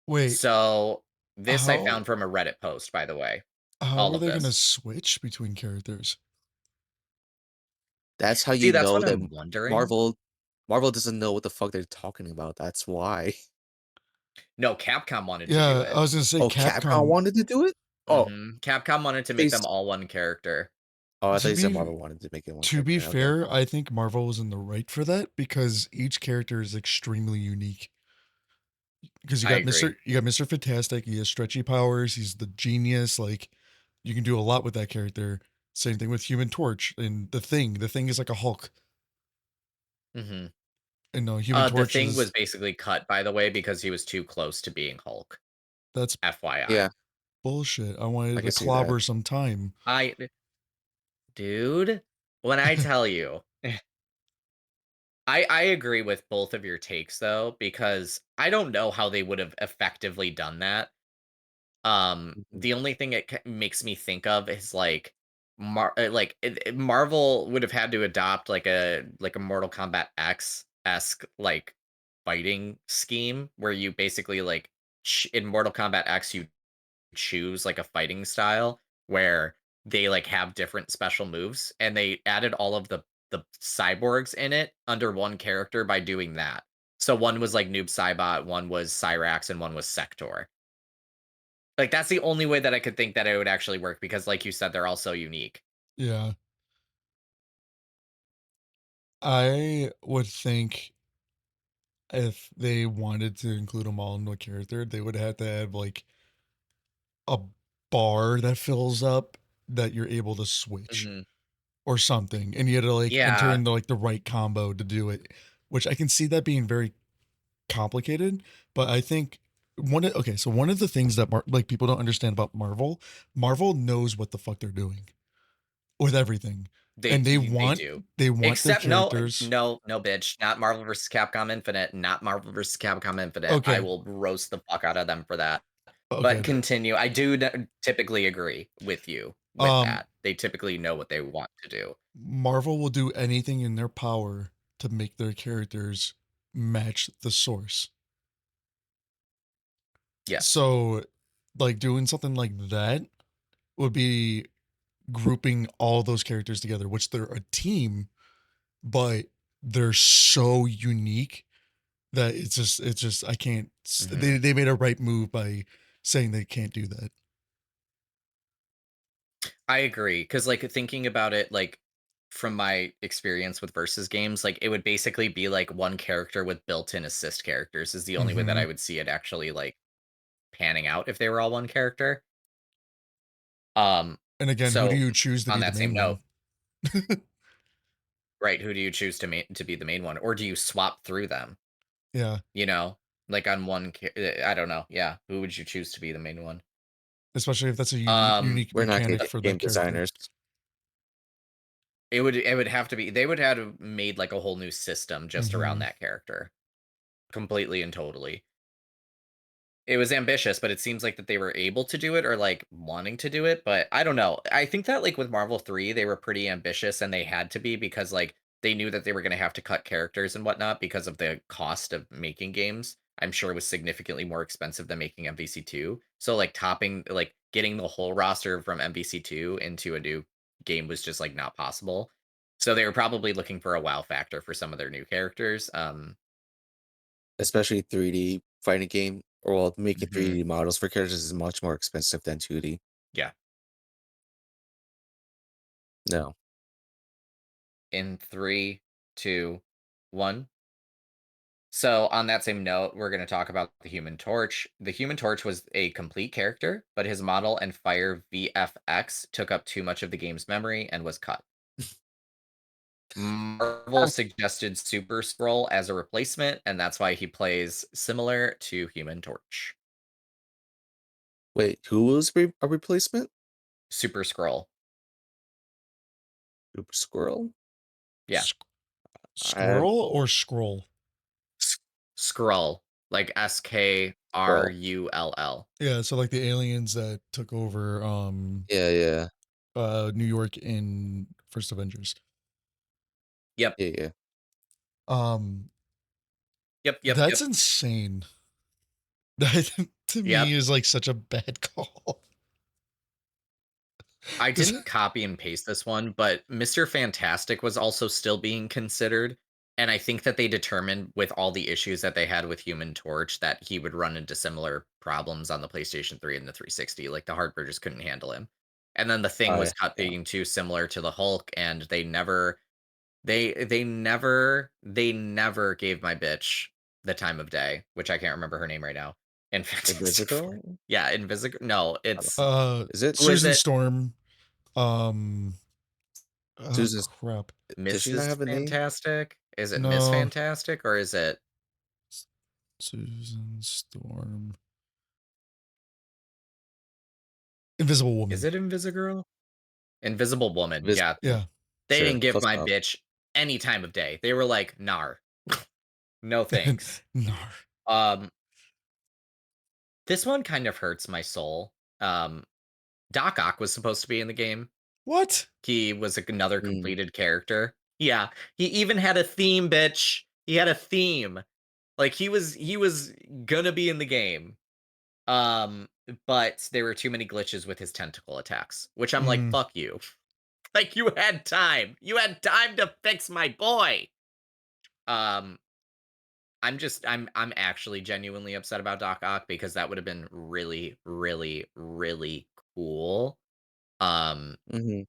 B: Wait,
A: So this I
B: how
A: found from a Reddit post, by the way.
B: how
A: All
B: are
A: of
B: they gonna
A: this.
B: switch between characters?
C: That's how
A: See,
C: you
A: that's
C: know
A: what
C: that
A: I'm wondering.
C: Marvel doesn't know what the fuck they're talking about. That's why.
A: No, Capcom wanted to do
B: Yeah, I
A: it.
B: was gonna say
C: Oh, Capcom
B: Capcom.
C: wanted to do it? Oh,
A: Capcom wanted to
C: they
A: make them
C: s
A: all one character.
C: I thought
B: To
C: you said
B: be
C: Marvel wanted to make it one
B: to be
C: character. Okay.
B: fair, I think Marvel was in the right for that because each character is extremely unique. Because
A: I agree.
B: You got Mr. Fantastic, he has stretchy powers, he's the genius, like you can do a lot with that character. Same thing with Human Torch and the Thing. The Thing is like a Hulk.
A: hmm
B: And no, Human
A: The
B: Torch
A: thing was
B: is
A: basically cut, by the way, because he was too close to being Hulk.
B: that's
A: FYI.
C: Yeah,
B: bullshit. I
C: I
B: wanted
C: can
B: to
C: see that.
B: clobber some time.
A: I Dude, when I tell you, I agree with both of your takes though, because I don't know how they would have effectively done that.
C: Mhm.
A: The only thing it makes me think of is like Marvel would have had to adopt like a Mortal Kombat X esque like fighting scheme where you basically like in Mortal Kombat X you choose like a fighting style where they like have different special moves and they added all of the cyborgs in it under one character by doing that. So one was like Noob Saibot, one was Cyrax, and one was Sector. Like that's the only way that I could think that it would actually work because like you said, they're all so unique.
B: Yeah. I would think if they wanted to include them all in a character, they would have to have like a bar that fills up that you're able to switch
A: Mhm.
B: or something, and you had to like enter
A: Yeah,
B: in the right combo to do it, which I can see that being very complicated. But I think one of the things that like people don't understand about Marvel, Marvel knows what the fuck they're doing with everything, and
A: they do.
B: they want their
A: Except no,
B: characters.
A: no, bitch, not Marvel vs. Capcom Infinite, not Marvel vs. Capcom Infinite. I
B: Okay,
A: will roast the fuck out of them for that.
B: okay.
A: But continue. I do typically agree with you with
B: Um,
A: that. They typically know what they want to do.
B: Marvel will do anything in their power to make their characters match the source.
A: Yes.
B: So, like doing something like that would be grouping all those characters together, which they're a team, but they're so unique that it's just I can't.
A: Mhm.
B: They made a right move by saying they can't do that.
A: I agree, because like, thinking about it, like, from my experience with versus games, like, it would basically be, like, one character with built-in assist characters is the only way that
B: Hmm.
A: I would see it actually, like, panning out if they were all one character.
B: And again, who do
A: So,
B: you choose to
A: on
B: be the
A: that same
B: main one?
A: note, right, who do you choose to be the main one? Or do you swap through them,
B: Yeah,
A: you know? Like, on one I don't know, yeah, who would you choose to be the main one?
B: especially if that's a
A: Um
B: unique
C: We're not
B: mechanic for
C: game
B: that character.
C: designers,
A: it would have to be they would have made, like, a whole new system just around
B: Hmm.
A: that character, completely and totally. It was ambitious, but it seems like that they were able to do it or, like, wanting to do it, but I don't know. I think that, like, with Marvel 3, they were pretty ambitious, and they had to be because, like, they knew that they were gonna have to cut characters and whatnot because of the cost of making games. I'm sure it was significantly more expensive than making MVC2. So, like, getting the whole roster from MVC2 into a new game was just, like, not possible. So they were probably looking for a wow factor for some of their new characters.
C: especially 3D fighting game. Or well, making
A: Mhm,
C: 3D models for characters is much more expensive than 2D.
A: yeah.
C: No.
A: In three, two, one. So, on that same note, we're going to talk about the Human Torch. The Human Torch was a complete character, but his model and Fire VFX took up too much of the game's memory and was cut. Marvel suggested Super Scroll as a replacement, and that's why he plays similar to Human Torch.
C: Wait, who was a replacement?
A: Super Scroll.
C: Super Squirrel?
A: Yeah.
C: I
B: Squirrel or scroll?
A: S- Skrull. Like
C: Scroll.
A: Skrull.
B: Yeah, so like the aliens that took over
C: Yeah, yeah.
B: New York in First Avengers.
A: Yep.
C: Yeah, yeah.
B: Um,
A: Yep, yep,
B: that's
A: yep,
B: insane. That to me
A: yep.
B: is like such a bad call.
A: I
B: 'Cause
A: didn't copy and paste this one, but Mr. Fantastic was also still being considered, and I think that they determined with all the issues that they had with Human Torch that he would run into similar problems on the PlayStation 3 and the 360, like, the hardware just couldn't handle him. And then the Thing
C: Oh,
A: was
C: yeah,
A: cut
C: yeah.
A: being too similar to the Hulk, and they never gave my bitch the time of day, which I can't remember her name right now, in Fantastic Four.
C: Invisible?
A: Yeah, no,
C: I don't
A: it's
C: know. Is it
A: who is
B: Susan
A: it?
B: Storm, um, oh
C: Susan
B: crap.
C: does she not
A: Mrs.
C: have a name?
A: Fantastic? Is it Miss
B: No,
A: Fantastic or is it
B: S Susan Storm. Invisible
A: is
B: Woman.
A: it Invisigirl? Invisible Woman,
C: Vis
A: yeah.
B: Yeah.
A: They
C: Sure,
A: didn't give
C: close
A: my
C: enough.
A: bitch any time of day. They were like, "Nar, no thanks."
B: Nar.
A: Um, this one kind of hurts my soul. Doc Ock was supposed to be in the game.
B: What?
A: He was another
C: Mm,
A: completed character. Yeah, he even had a theme, bitch. He had a theme. Like, he was gonna be in the game. Um, but there were too many glitches with his tentacle attacks, which I'm like,
B: Mm,
A: "Fuck you." Like, you had time. You had time to fix my boy. Um, I'm actually genuinely upset about Doc Ock because that would have been really, really, really cool. Um,
C: mhm.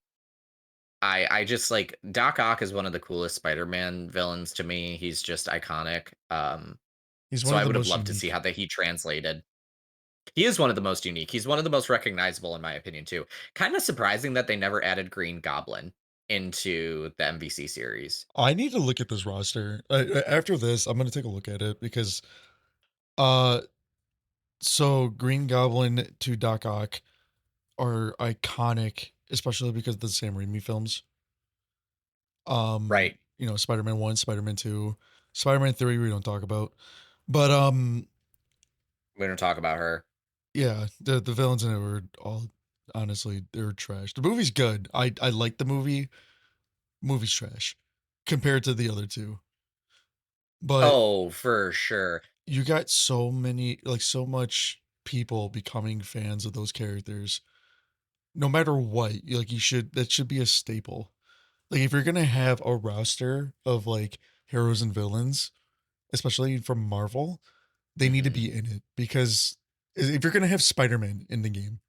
A: I just like Doc Ock is one of the coolest Spider-Man villains to me. He's just iconic.
B: he's one
A: So
B: of
A: I
B: the
A: would have
B: most
A: loved to see
B: unique.
A: how that he translated. He is one of the most unique. He's one of the most recognizable in my opinion too. Kind of surprising that they never added Green Goblin into the MVC series.
B: I need to look at this roster. After this, I'm gonna take a look at it because, uh, so Green Goblin to Doc Ock are iconic, especially because of the Sam Raimi films.
A: Right.
B: Spider-Man 1, Spider-Man 2, Spider-Man 3 we don't talk about. But,
A: We don't talk about her.
B: yeah, the villains in it were all honestly, they were trash. The movie's good. I like the movie. Movie's trash compared to the other 2. But
A: Oh, for sure.
B: you got so many like, so much people becoming fans of those characters. No matter what, you should that should be a staple. Like, if you're gonna have a roster of, like, heroes and villains, especially from Marvel, they need to
A: Mhm.
B: be in it because if you're gonna have Spider-Man in the game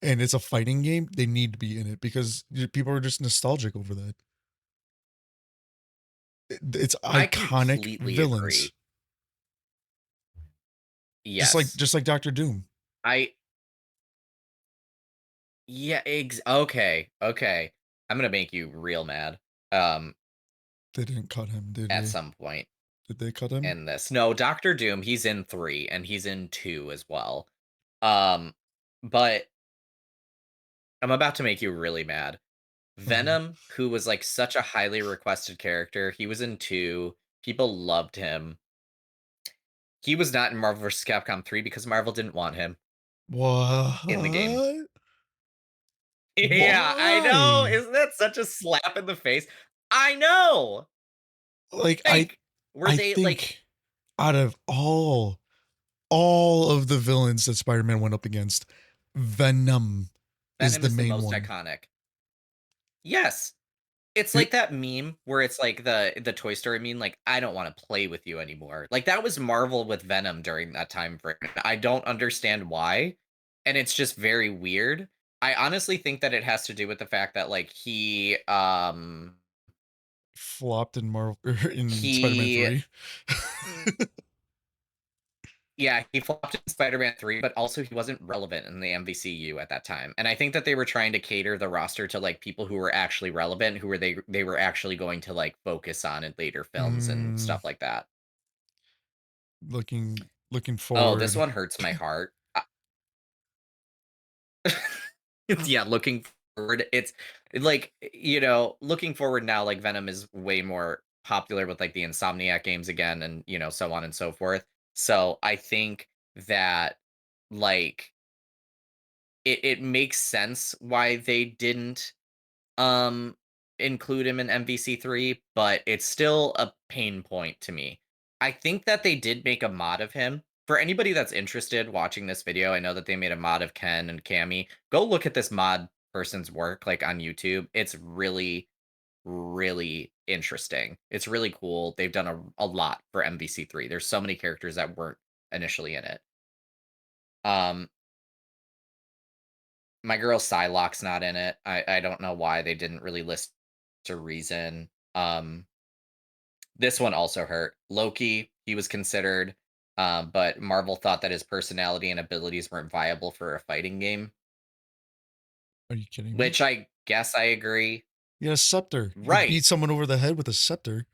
B: and it's a fighting game, they need to be in it because people are just nostalgic over that. It's
A: I
B: iconic
A: completely
B: villains,
A: agree. Yes.
B: just like Doctor Doom.
A: I yeah, okay, okay. I'm gonna make you real mad. Um,
B: They didn't cut him, did
A: at
B: they?
A: some point
B: Did they cut him?
A: in this. No, Doctor Doom, he's in 3 and he's in 2 as well. Um, but I'm about to make you really mad.
B: Okay.
A: Venom, who was like such a highly requested character, he was in 2. People loved him. He was not in Marvel vs. Capcom 3 because Marvel didn't want him in the game.
B: What?
A: Yeah, I know.
B: Why?
A: Isn't that such a slap in the face? I know.
B: Like,
A: Like, were
B: I
A: they like
B: think out of all of the villains that Spider-Man went up against, Venom is
A: Venom
B: the
A: is the
B: main
A: most
B: one.
A: iconic? Yes. It's
B: It
A: like that meme where it's like the Toy Story meme, like, "I don't wanna play with you anymore." Like, that was Marvel with Venom during that time frame. I don't understand why, and it's just very weird. I honestly think that it has to do with the fact that, like,
B: flopped in Marvel in Spider-Man
A: he
B: 3.
A: yeah, he flopped in Spider-Man 3, but also he wasn't relevant in the MVCU at that time. And I think that they were trying to cater the roster to like people who were actually relevant, who were they were actually going to like focus on in later films and
B: Mm,
A: stuff like that.
B: looking
A: Oh, this
B: forward.
A: one hurts my heart. Yeah, looking forward, it's like, looking forward now, like Venom is way more popular with like the Insomniac games again and so on and so forth. So I think that like it makes sense why they didn't um include him in MVC3, but it's still a pain point to me. I think that they did make a mod of him. For anybody that's interested watching this video, I know that they made a mod of Ken and Cammy. Go look at this mod person's work like on YouTube. It's really really interesting. It's really cool. They've done a lot for MVC3. There's so many characters that weren't initially in it. Um my girl Psylocke's not in it. I don't know why they didn't really list a reason. This one also hurt. Loki, he was considered, but Marvel thought that his personality and abilities weren't viable for a fighting game,
B: Are you kidding me?
A: which I guess I agree.
B: He had a scepter. You could
A: Right,
B: beat someone over the head with a scepter.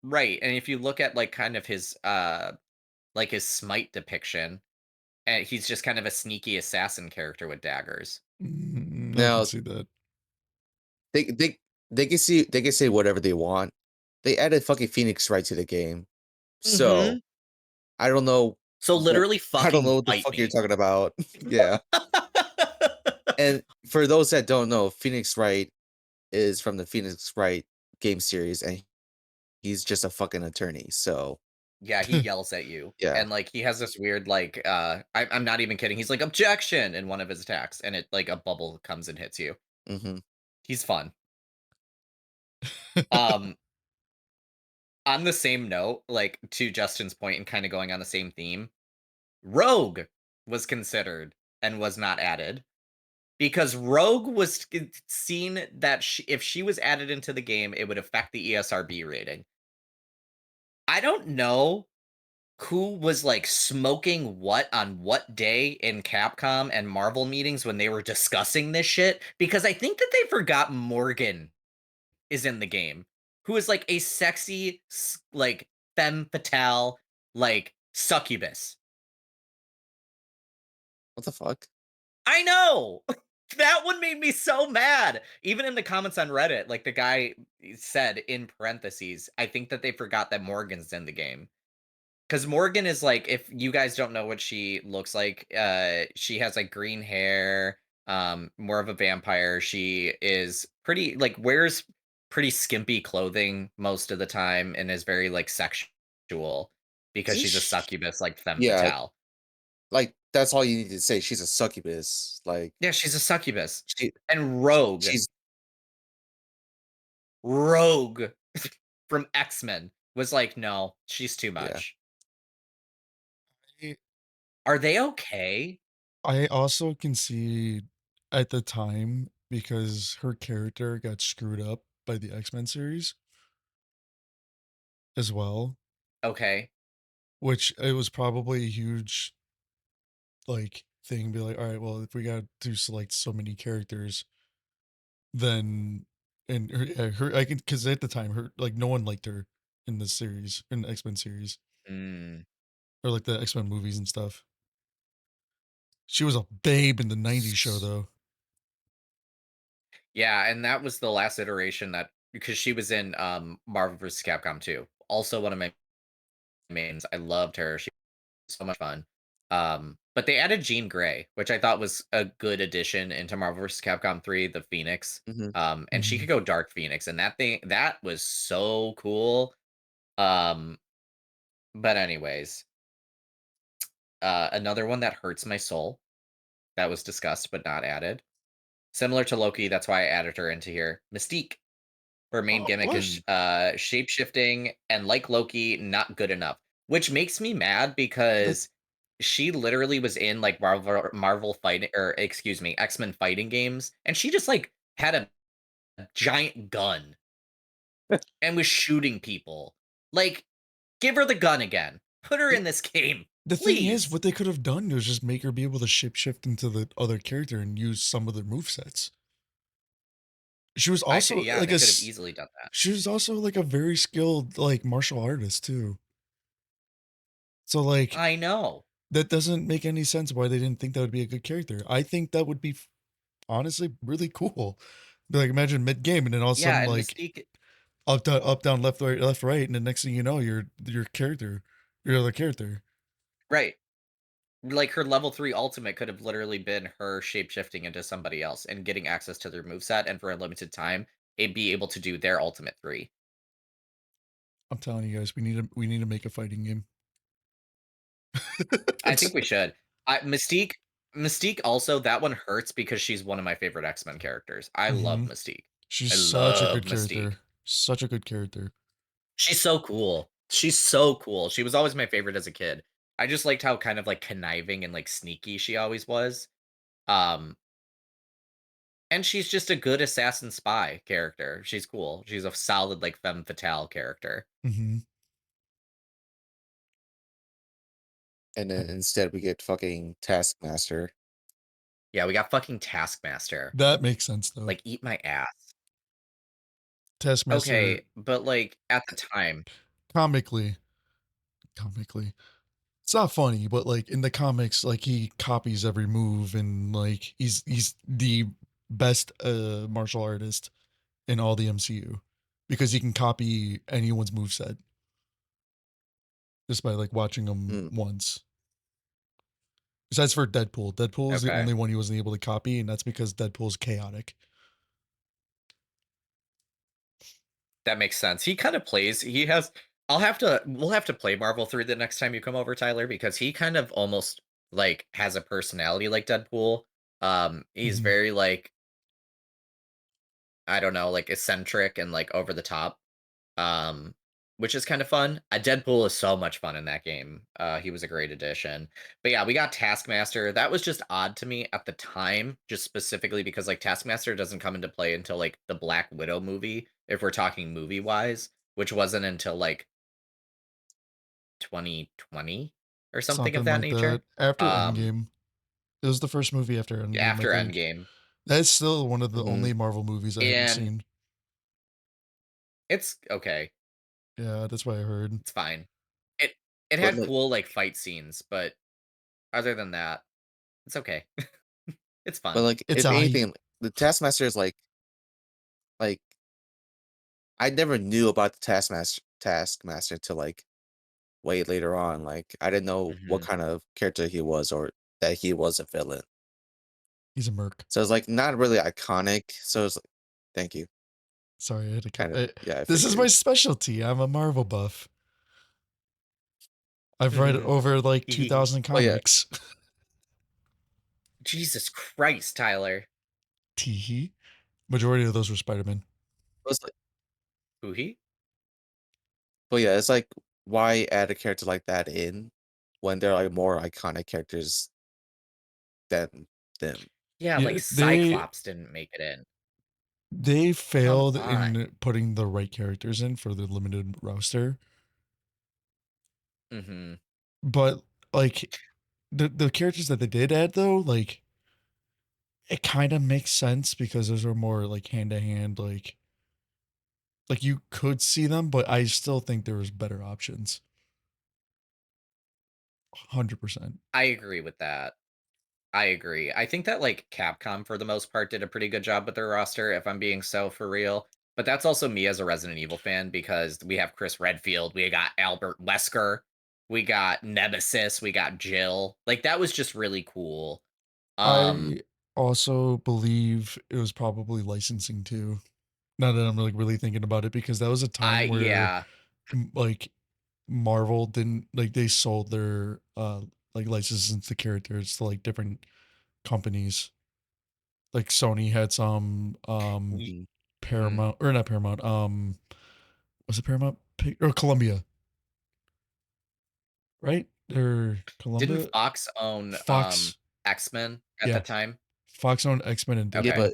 A: right. And if you look at like kind of his like his smite depiction, and he's just kind of a sneaky assassin character with daggers.
B: I can
C: Now
B: see that.
C: they they they can say whatever they want. They added fucking Phoenix right to the game. So
A: Mhm.
C: I don't know
A: So
C: wh-
A: literally
C: I don't
A: fucking
C: know what the
A: fight
C: fuck you're
A: me.
C: talking about. Yeah. And for those that don't know, Phoenix Wright is from the Phoenix Wright game series, and he's just a fucking attorney. So
A: Yeah, he yells at you,
C: yeah.
A: and, like, he has this weird, like, I'm not even kidding, he's like, "Objection!" in one of his attacks, and it like, a bubble comes and hits you.
C: Hmm.
A: He's fun. Um, on the same note, like, to Justin's point and kinda going on the same theme, Rogue was considered and was not added, because Rogue was seen that if she was added into the game, it would affect the ESRB rating. I don't know who was like smoking what on what day in Capcom and Marvel meetings when they were discussing this shit, because I think that they forgot Morgan is in the game, who is like a sexy like femme fatale like succubus.
C: What the fuck?
A: I know. That one made me so mad. Even in the comments on Reddit, like the guy said in parentheses, I think that they forgot that Morgan's in the game. Because Morgan is like, if you guys don't know what she looks like, she has like green hair, more of a vampire. She is pretty like wears pretty skimpy clothing most of the time and is very like sexual because
C: Isn't
A: she's a
C: sh
A: succubus like femme
C: Yeah,
A: fatale.
C: like that's all you need to say. She's a succubus. Like
A: Yeah, she's a succubus.
C: she,
A: And Rogue,
C: she's
A: Rogue from X-Men was like, no, she's too
C: yeah.
A: much.
B: I
A: Are they okay?
B: I also can see at the time because her character got screwed up by the X-Men series as well,
A: Okay.
B: which it was probably a huge like thing. Be like, all right, well, if we got to select so many characters, then and her, yeah, her I can because at the time her like no one liked her in the series in the X-Men series
A: Mm.
B: or like the X-Men movies and stuff. She was a babe in the '90s show though.
A: Yeah, and that was the last iteration that because she was in Marvel vs. Capcom 2. Also one of my mains. I loved her. She was so much fun. But they added Jean Grey, which I thought was a good addition into Marvel vs. Capcom 3, the Phoenix.
C: Hmm.
A: And she
B: Mhm.
A: could go Dark Phoenix, and that was so cool. Um, but anyways, another one that hurts my soul that was discussed but not added. Similar to Loki, that's why I added her into here. Mystique. Her main gimmick
B: What?
A: is shape shifting, and like Loki, not good enough. Which makes me mad
B: That
A: because she literally was in like Marvel fighting, or excuse me, X-Men fighting games, and she just like had a giant gun and was shooting people. Like, give her the gun again. Put her
B: the
A: in this game,
B: the thing is,
A: please.
B: what they could have done was just make her be able to shapeshift into the other character and use some of their movesets. She was also
A: Yeah,
B: like
A: they could have easily done that.
B: she was also like a very skilled like martial artist too. So like
A: I know.
B: that doesn't make any sense why they didn't think that would be a good character. I think that would be honestly really cool. Be like imagine mid game and then all of a
A: Yeah,
B: sudden
A: and
B: like
A: Mystique,
B: up down left right and the next thing you know your character your other character.
A: right. Like, her level 3 ultimate could have literally been her shape-shifting into somebody else and getting access to their moveset, and for a limited time, it'd be able to do their ultimate 3.
B: I'm telling you guys, we need to make a fighting game.
A: I think we should. Mystique also, that one hurts because she's one of my favorite X-Men characters. I love
B: Hmm.
A: Mystique.
B: She's
A: I
B: such a
A: love
B: good
A: Mystique.
B: character. Such a good character.
A: She's so cool. She's so cool. She was always my favorite as a kid. I just liked how kind of, like, conniving and, like, sneaky she always was. Um, and she's just a good assassin spy character. She's cool. She's a solid, like, femme fatale character.
B: Hmm.
C: And then instead we get fucking Taskmaster.
A: Yeah, we got fucking Taskmaster.
B: That makes sense though.
A: Like, eat my ass.
B: Taskmaster
A: Okay, but, like, at the time
B: comically, comically. It's not funny, but like in the comics, like he copies every move and like he's the best martial artist in all the MCU because he can copy anyone's moveset just by like watching them
C: Mm.
B: once. Besides for Deadpool. Deadpool is the
A: okay.
B: only one he wasn't able to copy, and that's because Deadpool's chaotic.
A: That makes sense. He kind of plays. He has. We'll have to play Marvel through the next time you come over, Tyler, because he kind of almost like has a personality like Deadpool. He's
B: Mhm.
A: very like I don't know, like eccentric and like over the top. Um, which is kind of fun. Deadpool is so much fun in that game. He was a great addition. But yeah, we got Taskmaster. That was just odd to me at the time, just specifically because like Taskmaster doesn't come into play until like the Black Widow movie, if we're talking movie wise, which wasn't until like 2020 or something of
B: Something
A: that
B: like that.
A: nature.
B: After
A: Um,
B: Endgame. It was the first movie after Endgame, I
A: after
B: think.
A: Endgame,
B: That's still one of the
C: Mhm.
B: only Marvel movies I haven't
A: and
B: seen.
A: it's okay.
B: Yeah, that's what I heard.
A: It's fine. It it
C: But
A: had
C: like
A: cool like fight scenes, but other than that, it's okay. It's
C: but
A: fun.
C: like
B: It's
C: if
B: I.
C: anything, the Taskmaster is like I never knew about the Taskmaster till like way later on. Like I didn't know what
A: Mhm.
C: kind of character he was or that he was a villain.
B: He's a merc.
C: So it's like not really iconic. So it's like, thank you.
B: Sorry, I had to cut.
C: Kind of yeah, I
B: This is my
C: figured.
B: specialty. I'm a Marvel buff. I've read
A: Mhm.
B: over like
A: Hehe.
B: 2,000
C: But yeah,
B: comics.
A: Jesus Christ, Tyler.
B: Teehee. Majority of those were Spider-Man.
C: it's like,
A: Who he?
C: but yeah, it's like why add a character like that in when there are like more iconic characters than them.
A: Yeah,
B: Yeah,
A: like Cyclops didn't make it in.
B: they
A: Come
B: failed
A: on.
B: in putting the right characters in for the limited roster,
A: Mhm.
B: but like the characters that they did add though, like it kind of makes sense because those are more like hand to hand, like you could see them, but I still think there was better options. 100%.
A: I agree with that. I agree. I think that like Capcom for the most part did a pretty good job with their roster, if I'm being so for real. But that's also me as a Resident Evil fan because we have Chris Redfield, we got Albert Wesker, we got Nemesis, we got Jill. Like that was just really cool. Um,
B: I also believe it was probably licensing too. Now that I'm like really thinking about it, because that was a
A: I
B: time where
A: yeah,
B: like Marvel didn't like they sold their like licenses to characters to like different companies. Like Sony had some
A: y-
C: Mhm.
A: mhm.
B: Paramount or not Paramount, was it Paramount or Columbia, right? Or
A: Didn't
B: Columbia?
A: Fox own
B: Fox.
A: X-Men at
B: Yeah.
A: that time?
B: Fox owned X-Men and
C: Yeah,
A: Okay.
B: Deadpool.
C: but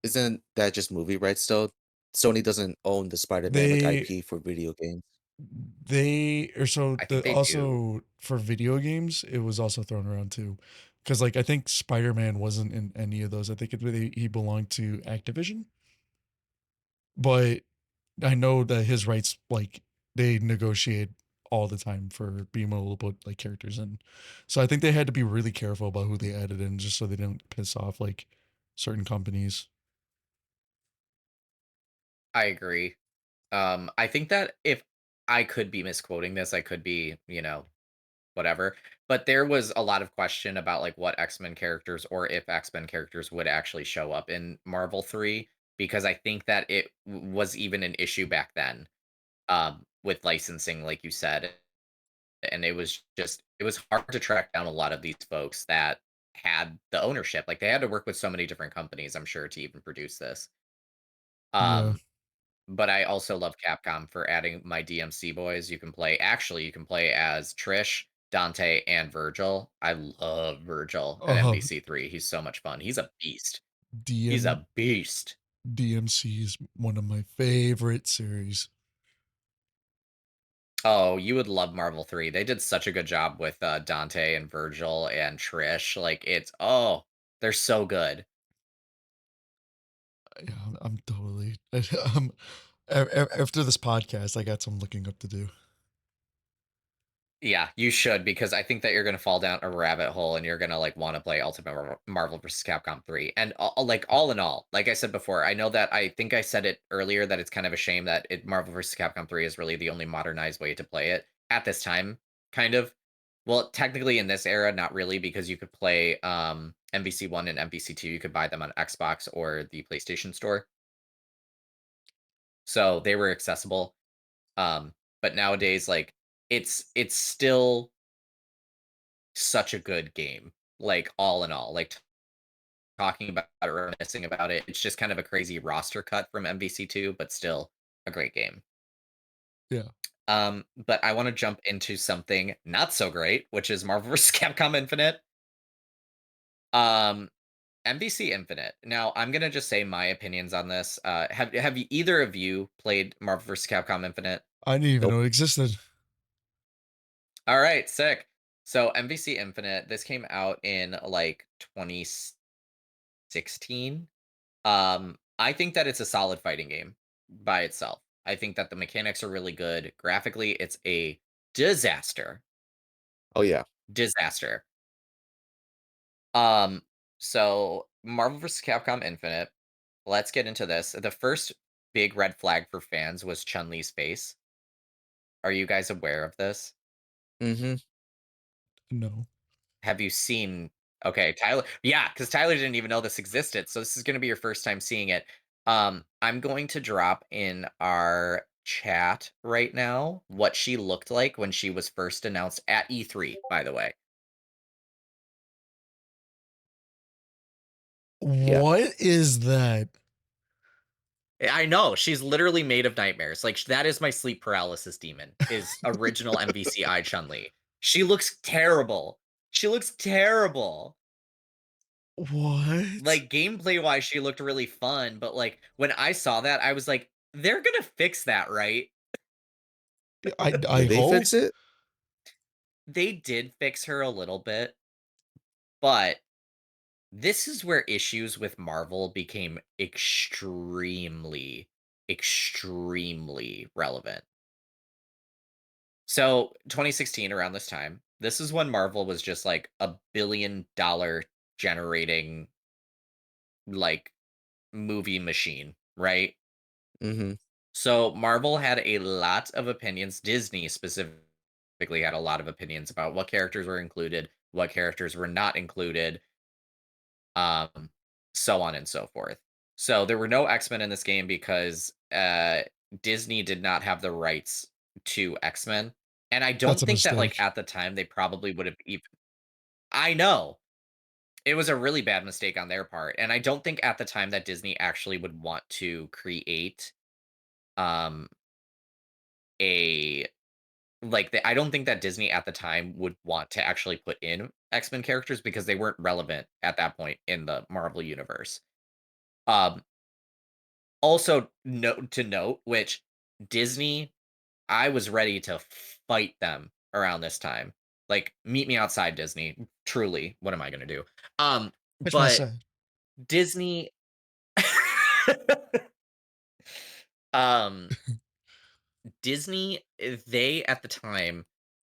C: isn't that just movie rights still? Sony doesn't own the Spider-Man like
B: They
C: IP for video games.
B: they or so
A: I think
B: the
A: they do.
B: also for video games, it was also thrown around too. Because like I think Spider-Man wasn't in any of those. I think he belonged to Activision, but I know that his rights, like, they negotiate all the time for being able to put like characters in. So I think they had to be really careful about who they added in just so they didn't piss off like certain companies.
A: I agree. I think that if I could be misquoting this, I could be, whatever. But there was a lot of question about like what X-Men characters or if X-Men characters would actually show up in Marvel 3 because I think that it was even an issue back then with licensing, like you said. And it was hard to track down a lot of these folks that had the ownership. Like they had to work with so many different companies, I'm sure, to even produce this.
B: Yeah.
A: Um, but I also love Capcom for adding my DMC boys. You can play as Trish, Dante, and Virgil. I love Virgil at
B: Uh,
A: MVC3. He's so much fun. He's a beast. He's
B: DM
A: a beast.
B: DMC is one of my favorite series.
A: Oh, you would love Marvel 3. They did such a good job with Dante and Virgil and Trish. Like they're so good.
B: Yeah, I'm totally. After this podcast, I got some looking up to do.
A: Yeah, you should because I think that you're gonna fall down a rabbit hole and you're gonna like want to play Ultimate Marvel vs. Capcom 3. And like all in all, like I said before, I know that I think I said it earlier that it's kind of a shame that Marvel vs. Capcom 3 is really the only modernized way to play it at this time, kind of. Well, technically in this era, not really, because you could play MVC 1 and MVC 2. You could buy them on Xbox or the PlayStation Store. So they were accessible. But nowadays, like it's still such a good game. Like all in all, like talking about it, reminiscing about it. It's just kind of a crazy roster cut from MVC2, but still a great game.
B: Yeah.
A: But I want to jump into something not so great, which is Marvel vs. Capcom Infinite. Um, MVC Infinite. Now, I'm gonna just say my opinions on this. Have you, either of you played Marvel vs. Capcom Infinite?
B: I didn't even
C: Nope.
B: know it existed.
A: All right, sick. So MVC Infinite, this came out in like 2016. I think that it's a solid fighting game by itself. I think that the mechanics are really good. Graphically, it's a disaster.
C: Oh yeah.
A: Disaster. Um, so Marvel vs. Capcom Infinite, let's get into this. The first big red flag for fans was Chun-Li's face. Are you guys aware of this?
C: Mm-hmm.
B: No.
A: Have you seen Okay, Tyler, yeah, because Tyler didn't even know this existed, so this is gonna be your first time seeing it. I'm going to drop in our chat right now what she looked like when she was first announced at E3, by the way.
C: Yeah.
B: What is that?
A: I know, she's literally made of nightmares, like, that is my sleep paralysis demon, is original MVCI Chun-Li. She looks terrible. She looks terrible.
B: What?
A: Like, gameplay-wise, she looked really fun, but, like, when I saw that, I was like, "They're gonna fix that, right?"
B: I
C: Did they
B: hope.
C: fix it?
A: They did fix her a little bit, but this is where issues with Marvel became extremely relevant. So, 2016, around this time, this is when Marvel was just, like, a billion-dollar generating, like, movie machine, right?
C: Mm-hmm.
A: So Marvel had a lot of opinions. Disney specifically had a lot of opinions about what characters were included, what characters were not included, um, so on and so forth. So there were no X-Men in this game because Disney did not have the rights to X-Men. And I
B: That's
A: don't
B: a
A: think that like
B: mistake.
A: at the time they probably would have even I know. It was a really bad mistake on their part. And I don't think at the time that Disney actually would want to create um a like, I don't think that Disney at the time would want to actually put in X-Men characters because they weren't relevant at that point in the Marvel universe. Um, Also note to note, which Disney, I was ready to fight them around this time. Like, meet me outside, Disney. Truly, what am I gonna do?
B: That's what I
A: But
B: said.
A: Disney um, Disney, they at the time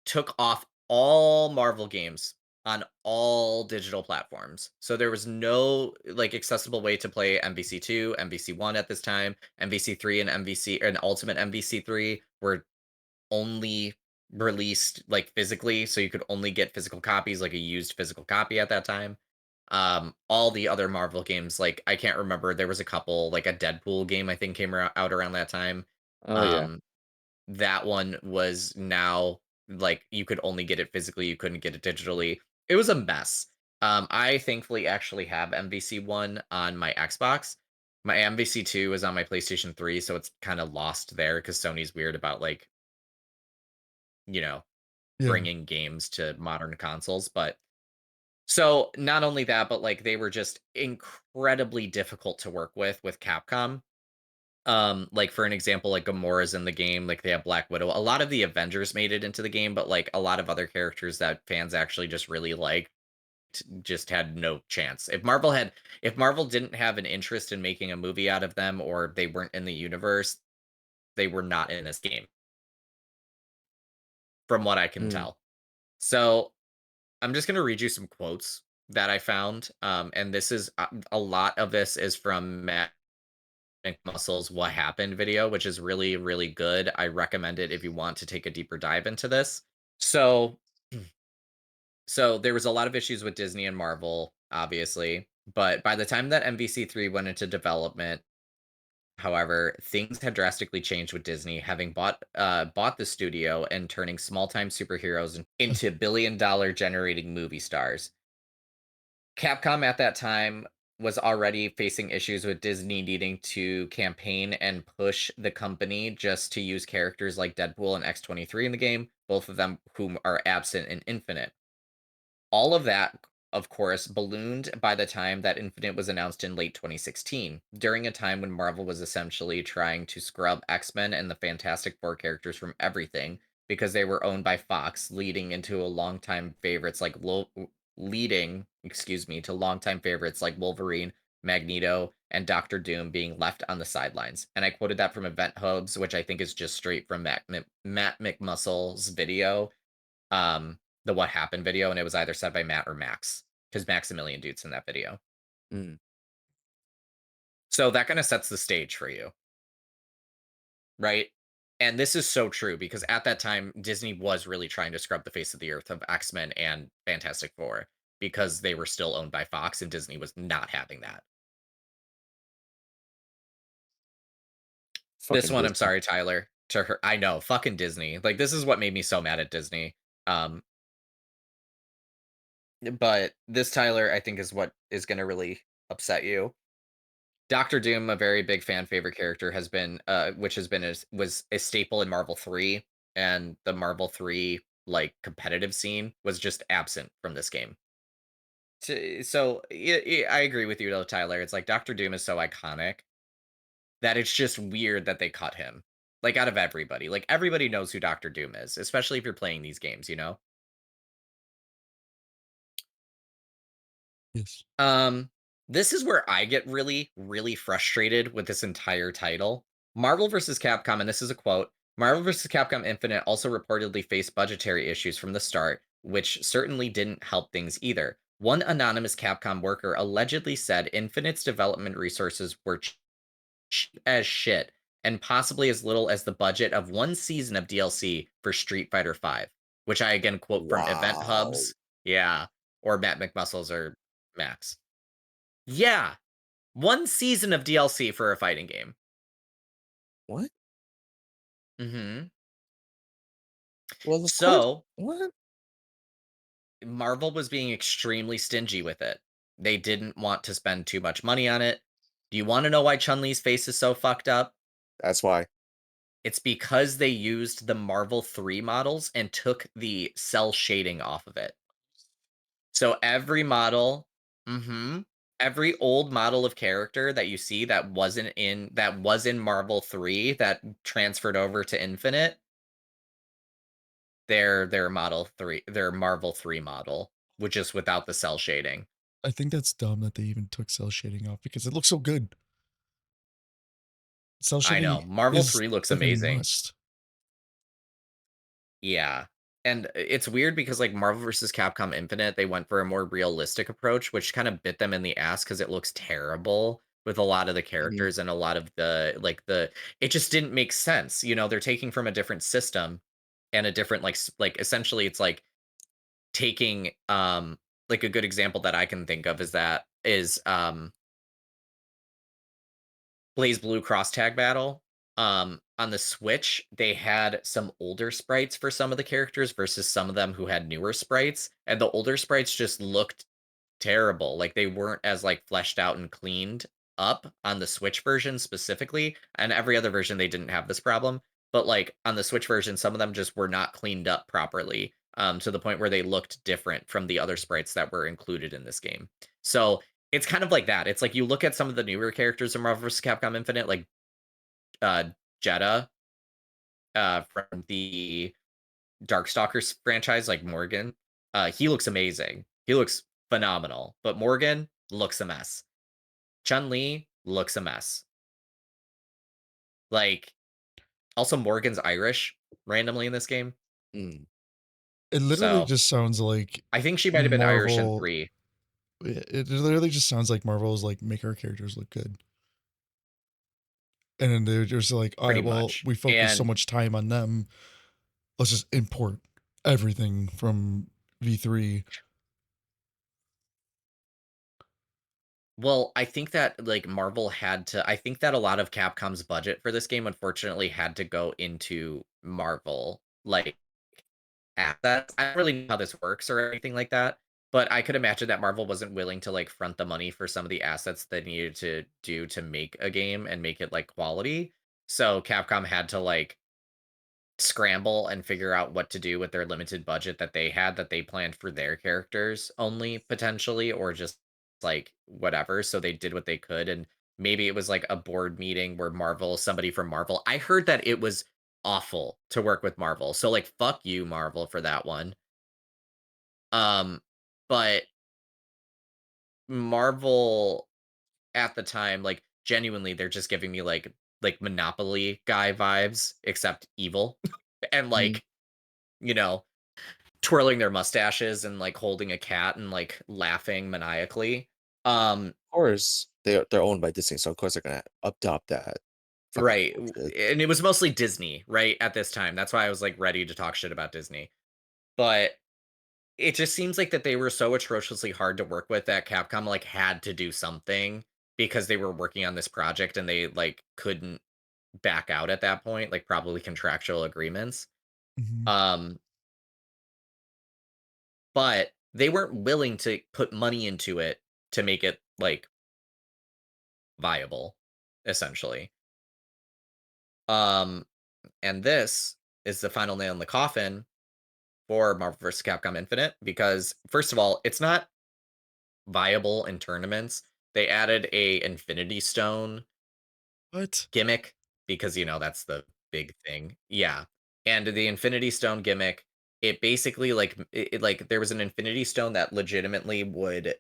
A: took off all Marvel games on all digital platforms. So there was no like accessible way to play MVC2, MVC1 at this time. MVC3 and MVC and Ultimate MVC3 were only released like physically, so you could only get physical copies, like a used physical copy at that time. All the other Marvel games, like I can't remember, there was a couple, like a Deadpool game I think came out around that time.
C: Oh yeah.
A: Um, that one was now like you could only get it physically, you couldn't get it digitally. It was a mess. I thankfully actually have MVC 1 on my Xbox. My MVC 2 is on my PlayStation 3, so it's kind of lost there because Sony's weird about like, you know,
B: Yeah.
A: bringing games to modern consoles. But so not only that, but like they were just incredibly difficult to work with Capcom. Like for an example, like Gamora's in the game, like they have Black Widow. A lot of the Avengers made it into the game, but like a lot of other characters that fans actually just really liked just had no chance. If Marvel didn't have an interest in making a movie out of them or they weren't in the universe, they were not in this game, from what I can
C: Mm.
A: tell. So I'm just gonna read you some quotes that I found. And this is a lot of this is from Matt McMuscle's "What Happened" video, which is really, really good. I recommend it if you want to take a deeper dive into this. So, so there was a lot of issues with Disney and Marvel, obviously, but by the time that MVC3 went into development, however, things had drastically changed with Disney having bought the studio and turning small-time superheroes into billion-dollar generating movie stars. Capcom at that time was already facing issues with Disney needing to campaign and push the company just to use characters like Deadpool and X-23 in the game, both of them whom are absent in Infinite. All of that, of course, ballooned by the time that Infinite was announced in late 2016, during a time when Marvel was essentially trying to scrub X-Men and the Fantastic Four characters from everything because they were owned by Fox, leading, excuse me, to longtime favorites like Wolverine, Magneto, and Doctor Doom being left on the sidelines. And I quoted that from Event Hubs, which I think is just straight from Matt McMuscle's video, the What Happened video, and it was either said by Matt or Max, because Maximilian Dude's in that video.
C: Mm.
A: So that kind of sets the stage for you, right? And this is so true because at that time, Disney was really trying to scrub the face of the earth of X Men and Fantastic Four because they were still owned by Fox and Disney was not having that. This
C: Fucking
A: one, I'm
C: Disney.
A: sorry, Tyler. To her, I know, fucking Disney. Like, this is what made me so mad at Disney. Um, but this, Tyler, I think is what is going to really upset you. Doctor Doom, a very big fan favorite character, has been which has been was a staple in Marvel 3, and the Marvel 3 like competitive scene was just absent from this game. I agree with you though, Tyler. It's like Doctor Doom is so iconic that it's just weird that they cut him. Like out of everybody. Like everybody knows who Doctor Doom is, especially if you're playing these games, you know?
B: Yes.
A: Um, this is where I get really, really frustrated with this entire title. Marvel vs. Capcom, and this is a quote, Marvel vs. Capcom Infinite also reportedly faced budgetary issues from the start, which certainly didn't help things either. One anonymous Capcom worker allegedly said Infinite's development resources were cheap as shit, and possibly as little as the budget of one season of DLC for Street Fighter V, which I again quote from Event
C: Wow.
A: Hubs. Yeah, or Matt McMuscles or Max. Yeah, one season of DLC for a fighting game.
C: What?
A: Mhm.
C: Well, of course.
A: So,
C: What?
A: Marvel was being extremely stingy with it. They didn't want to spend too much money on it. Do you wanna know why Chun-Li's face is so fucked up?
C: That's why.
A: It's because they used the Marvel 3 models and took the cell shading off of it. So every model, mhm, every old model of character that you see that was in Marvel 3 that transferred over to Infinite, their Marvel 3 model, which is without the cell shading.
B: I think that's dumb that they even took cell shading off because it looks so good. Cell
A: I know,
B: shading
A: Marvel
B: is
A: 3 looks
B: like a
A: amazing.
B: must.
A: Yeah. And it's weird because like Marvel vs. Capcom Infinite, they went for a more realistic approach, which kind of bit them in the ass because it looks terrible with a lot of the
C: Mhm.
A: characters and a lot of the it just didn't make sense. You know, they're taking from a different system and a different like essentially it's like taking like a good example that I can think of is Blaze Blue Cross Tag Battle. On the Switch, they had some older sprites for some of the characters versus some of them who had newer sprites, and the older sprites just looked terrible. Like they weren't as like fleshed out and cleaned up on the Switch version specifically, and every other version they didn't have this problem. But like on the Switch version, some of them just were not cleaned up properly, to the point where they looked different from the other sprites that were included in this game. So it's kind of like that. It's like you look at some of the newer characters in Marvel vs. Capcom Infinite, like uh Jeddah, from the Darkstalkers franchise, like Morgan. He looks amazing. He looks phenomenal. But Morgan looks a mess. Chun Li looks a mess. Like, also Morgan's Irish randomly in this game.
C: Mm.
B: It literally
A: So
B: just sounds like
A: I think she might have been Irish in
B: Marvel.
A: 3,
B: It literally just sounds like Marvel is like make our characters look good, and then they're just like, all
A: pretty
B: right, well,
A: much.
B: we focus so
A: And
B: much time on them. Let's just import everything from V3.
A: well, I think that like I think that a lot of Capcom's budget for this game unfortunately had to go into Marvel. Like assets. I don't really know how this works or anything like that, but I could imagine that Marvel wasn't willing to like front the money for some of the assets they needed to do to make a game and make it like quality. So Capcom had to like scramble and figure out what to do with their limited budget that they planned for their characters only potentially, or just like whatever. So they did what they could, and maybe it was like a board meeting where somebody from Marvel. I heard that it was awful to work with Marvel. So like fuck you Marvel for that one. Um but Marvel at the time, like genuinely they're just giving me like Monopoly guy vibes except evil and
C: Mm.
A: like, you know, twirling their mustaches and like holding a cat and like laughing maniacally. Um,
C: Of course, they're owned by Disney, so of course they're gonna adopt that fucking
A: right.
C: bullshit.
A: And it was mostly Disney, right? At this time. That's why I was like ready to talk shit about Disney. But it just seems like that they were so atrociously hard to work with that Capcom like had to do something because they were working on this project and they like couldn't back out at that point, like probably contractual agreements.
B: Mhm.
A: Um, but they weren't willing to put money into it to make it like viable, essentially. Um, and this is the final nail in the coffin for Marvel vs. Capcom Infinite because first of all, it's not viable in tournaments. They added a Infinity Stone
B: What?
A: gimmick because that's the big thing. Yeah. And the Infinity Stone gimmick, it basically like there was an Infinity Stone that legitimately would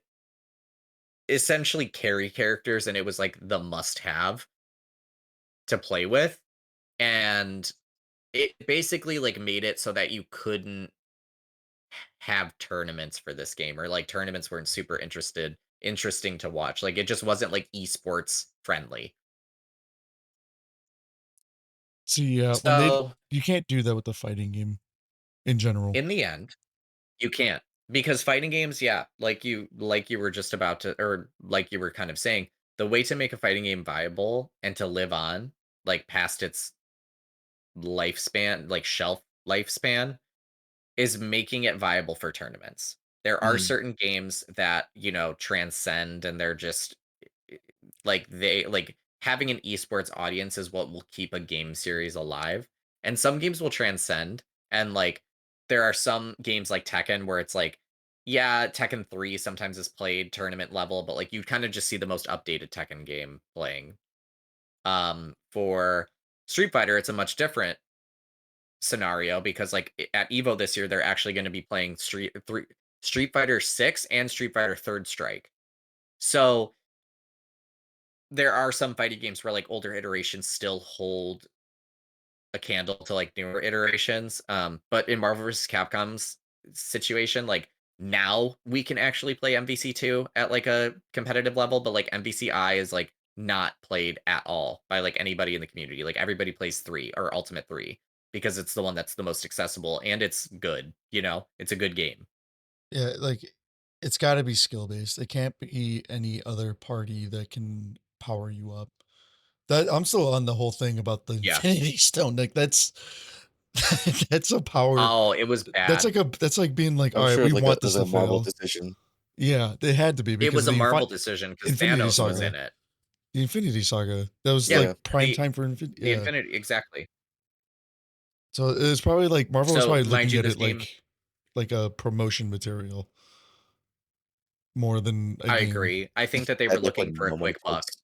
A: essentially carry characters and it was like the must have to play with. And it basically like made it so that you couldn't have tournaments for this game, or like tournaments weren't super interesting to watch. Like it just wasn't like esports friendly.
B: See, yeah, when they
A: So
B: you can't do that with the fighting game in general.
A: in the end, you can't, because fighting games, yeah, like you were just about to, or like you were kind of saying, the way to make a fighting game viable and to live on like past its lifespan, like shelf lifespan, is making it viable for tournaments. There are
C: Mm.
A: certain games that, transcend and they're just like they like having an esports audience is what will keep a game series alive. And some games will transcend, and like there are some games like Tekken where it's like, yeah, Tekken 3 sometimes is played tournament level, but like you kind of just see the most updated Tekken game playing. For Street Fighter, it's a much different scenario because like at Evo this year they're actually going to be playing Street Fighter 6 and Street Fighter Third Strike. So there are some fighting games where like older iterations still hold a candle to like newer iterations. But in Marvel vs. Capcom's situation, like now we can actually play MVC2 at like a competitive level, but like MVCI is like not played at all by like anybody in the community. Like everybody plays 3 or Ultimate 3. because it's the one that's the most accessible and it's good, you know? It's a good game.
B: Yeah, like, it's gotta be skill based. It can't be any other party that can power you up. That I'm still on the whole thing about the
A: Yeah.
B: Infinity Stone, like, that's that's a power
A: Oh, it was
B: that's
A: bad.
B: like a that's like being like,
C: I'm
B: "Alright,
C: sure
B: we
C: like a
B: want
C: it was
B: this
C: a
B: to
C: Marvel
B: fail."
C: decision.
B: Yeah, they had to be
A: It
B: because
A: was
B: of
A: a
B: the
A: Marvel decision because
B: Infinity
A: Thanos was in
B: Saga.
A: it.
B: The Infinity Saga. That was,
A: Yeah,
C: Yeah.
B: like, prime
A: the
B: time for
A: the
B: yeah.
A: Infinity exactly.
B: So, it was probably like Marvel was
A: So,
B: probably
A: mind
B: looking
A: you,
B: at
A: this
B: it
A: game
B: like a promotion material more than a
A: I
B: game.
A: agree. I think that they
C: I
A: were
C: think
A: looking
C: when
A: for a
C: no money
A: quick buck.
C: talks.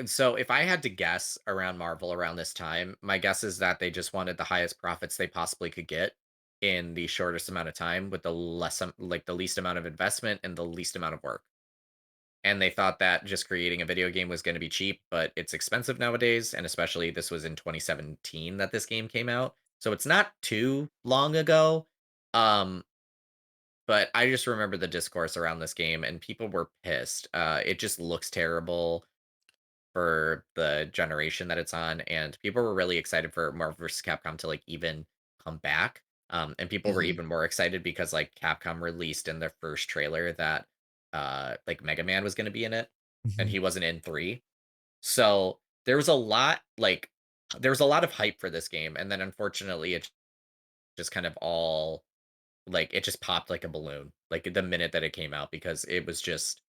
A: So if I had to guess around Marvel around this time, my guess is that they just wanted the highest profits they possibly could get in the shortest amount of time with the like the least amount of investment and the least amount of work. And they thought that just creating a video game was going to be cheap, but it's expensive nowadays, and especially this was in 2017 that this game came out. So it's not too long ago. Um but I just remember the discourse around this game and people were pissed. It just looks terrible for the generation that it's on, and people were really excited for Marvel vs. Capcom to like even come back. And people were
C: Mhm,
A: even more excited because like Capcom released in their first trailer that like Mega Man was going to be in it, and
B: Mhm.
A: he wasn't in 3. So there was a lot like there was a lot of hype for this game, and then unfortunately it just kind of all like it just popped like a balloon like the minute that it came out because it was just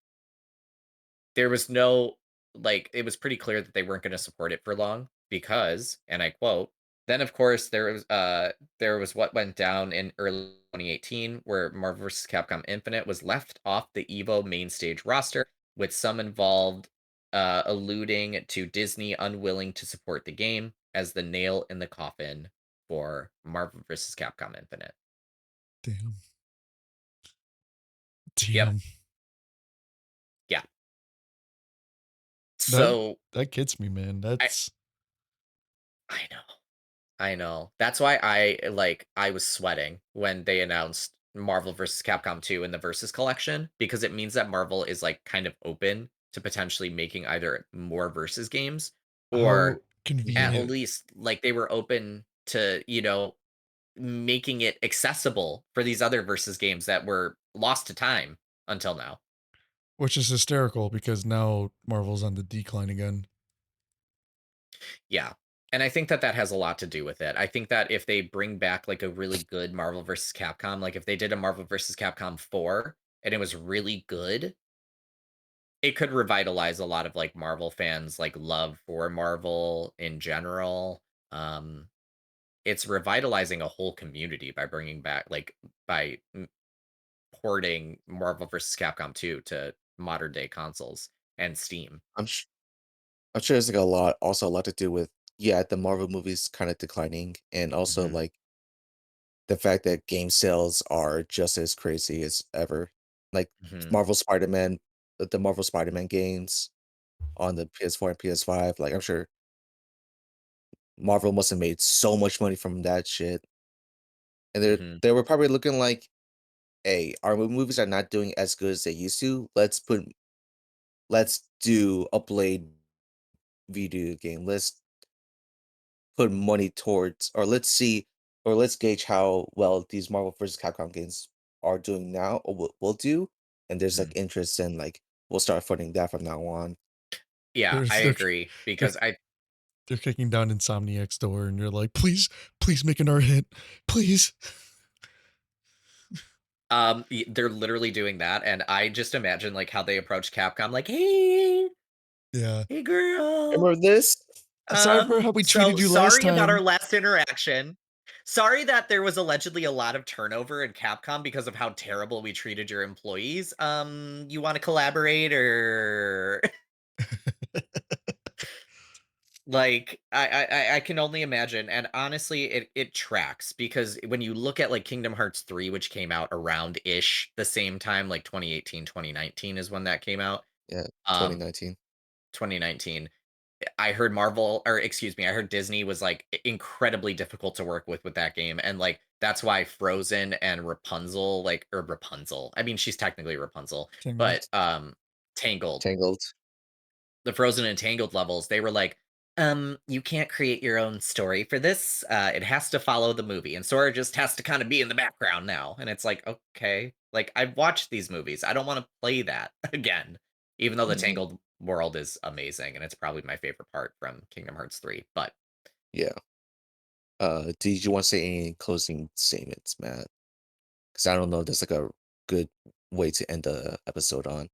A: there was no like, it was pretty clear that they weren't gonna support it for long because, and I quote, "Then, of course, there was what went down in early 2018 where Marvel vs. Capcom Infinite was left off the EVO main stage roster, with some involved, alluding to Disney unwilling to support the game as the nail in the coffin for Marvel vs. Capcom Infinite."
B: Damn.
A: Yep.
B: Damn.
A: Yeah.
B: That
A: So,
B: that gets me, man.
A: I
B: That's
A: I know. I know. That's why I was sweating when they announced Marvel vs. Capcom 2 in the Versus collection because it means that Marvel is like kind of open to potentially making either more Versus games
B: how
A: or at
B: convenient.
A: least like they were open to, making it accessible for these other Versus games that were lost to time until now.
B: Which is hysterical because now Marvel's on the decline again.
A: Yeah. And I think that that has a lot to do with it. I think that if they bring back like a really good Marvel versus Capcom, like if they did a Marvel versus Capcom 4 and it was really good, it could revitalize a lot of like Marvel fans like love for Marvel in general. Um it's revitalizing a whole community by bringing back like by porting Marvel versus Capcom 2 to modern day consoles and Steam.
C: I'm sh I'm sure there's, like, a lot to do with, yeah, the Marvel movies kinda declining, and also,
A: Mhm.
C: like, the fact that game sales are just as crazy as ever. Like,
A: Mhm.
C: Marvel Spider-Man the Marvel Spider-Man games on the PS4 and PS5, like, I'm sure Marvel must have made so much money from that shit, and
A: Mhm.
C: they were probably looking like, "Hey, our movies are not doing as good as they used to. Let's do a Blade video game. Let's put money towards or let's gauge how well these Marvel vs. Capcom games are doing now or will do, and there's, like,
A: Mhm.
C: interest in, like, we'll start funding that from now on."
A: Yeah,
B: They're
A: I
B: they're
A: agree
B: they're
A: because I
B: they're kicking down Insomniac's door and you're like, "Please, please make another hit. Please."
A: They're literally doing that, and I just imagine, like, how they approach Capcom, like, "Hey,
B: Yeah.
A: hey, girl,
C: "Remember this?"
B: "Sorry for how we
A: so
B: treated you last
A: sorry about our
B: time."
A: last interaction. Sorry that there was allegedly a lot of turnover in Capcom because of how terrible we treated your employees. You wanna collaborate or" Like, I can only imagine, and honestly, it tracks because when you look at, like, Kingdom Hearts 3, which came out around-ish the same time, like, 2018, 2019 is when that came out,
C: Yeah,
A: um,
C: 2019.
A: 2019. I heard Marvel or excuse me, I heard Disney was, like, incredibly difficult to work with that game, and, like, that's why Frozen and Rapunzel, like or Rapunzel, I mean, she's technically Rapunzel, but,
B: Tangled.
A: Tangled
C: Tangled.
A: the Frozen and Tangled levels, they were like You can't create your own story for this. It has to follow the movie, and Sora just has to kind of be in the background now. And it's like, okay, like I've watched these movies. I don't want to play that again, even though the
C: Mhm.
A: Tangled world is amazing, and it's probably my favorite part from Kingdom Hearts 3. But
C: Yeah. Did you want to say any closing statements, Matt? Because I don't know, that's like a good way to end the episode on.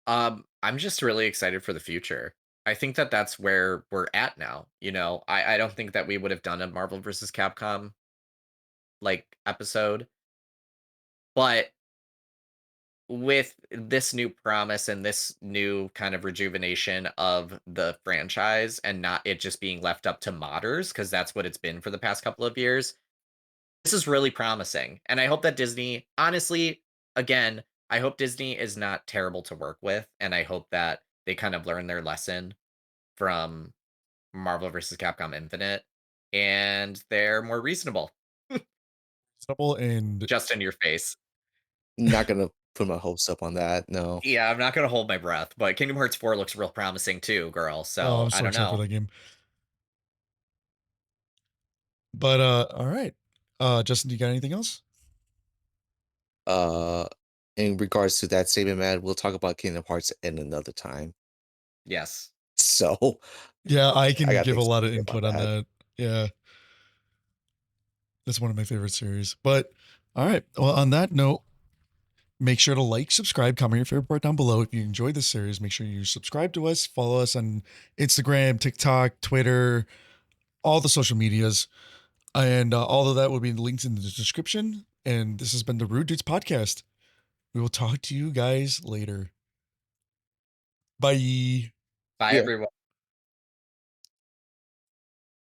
A: I'm just really excited for the future. I think that that's where we're at now. I don't think that we would have done a Marvel versus Capcom like episode, but with this new promise and this new kind of rejuvenation of the franchise and not it just being left up to modders because that's what it's been for the past couple of years. This is really promising. And I hope that Disney, honestly, again, I hope Disney is not terrible to work with. And I hope that they kind of learn their lesson from Marvel versus Capcom Infinite and they're more reasonable.
B: Double and
A: Just in your face.
C: Not gonna put my hopes up on that, no.
A: Yeah, I'm not gonna hold my breath, but Kingdom Hearts 4 looks real promising too, girl.
B: oh,
A: So
B: I'm
A: I
B: so
A: don't
B: excited for
A: know.
B: that game. But all right. Justin, do you got anything else?
C: Uh, in regards to that statement, Matt, we'll talk about Kingdom Hearts in another time.
A: Yes.
C: So,
B: Yeah, I
C: I
B: can
C: got
B: give a
C: things to
B: lot of
C: say about
B: input on
C: that.
B: that. Yeah, that's one of my favorite series. But all right. Well, on that note, make sure to like, subscribe, comment your favorite part down below. If you enjoyed this series, make sure you subscribe to us, follow us on Instagram, TikTok, Twitter, all the social medias. And all of that will be linked in the description. And this has been the Rude Dudes Podcast. We will talk to you guys later. Bye.
A: Bye,
C: Yeah.
A: everyone.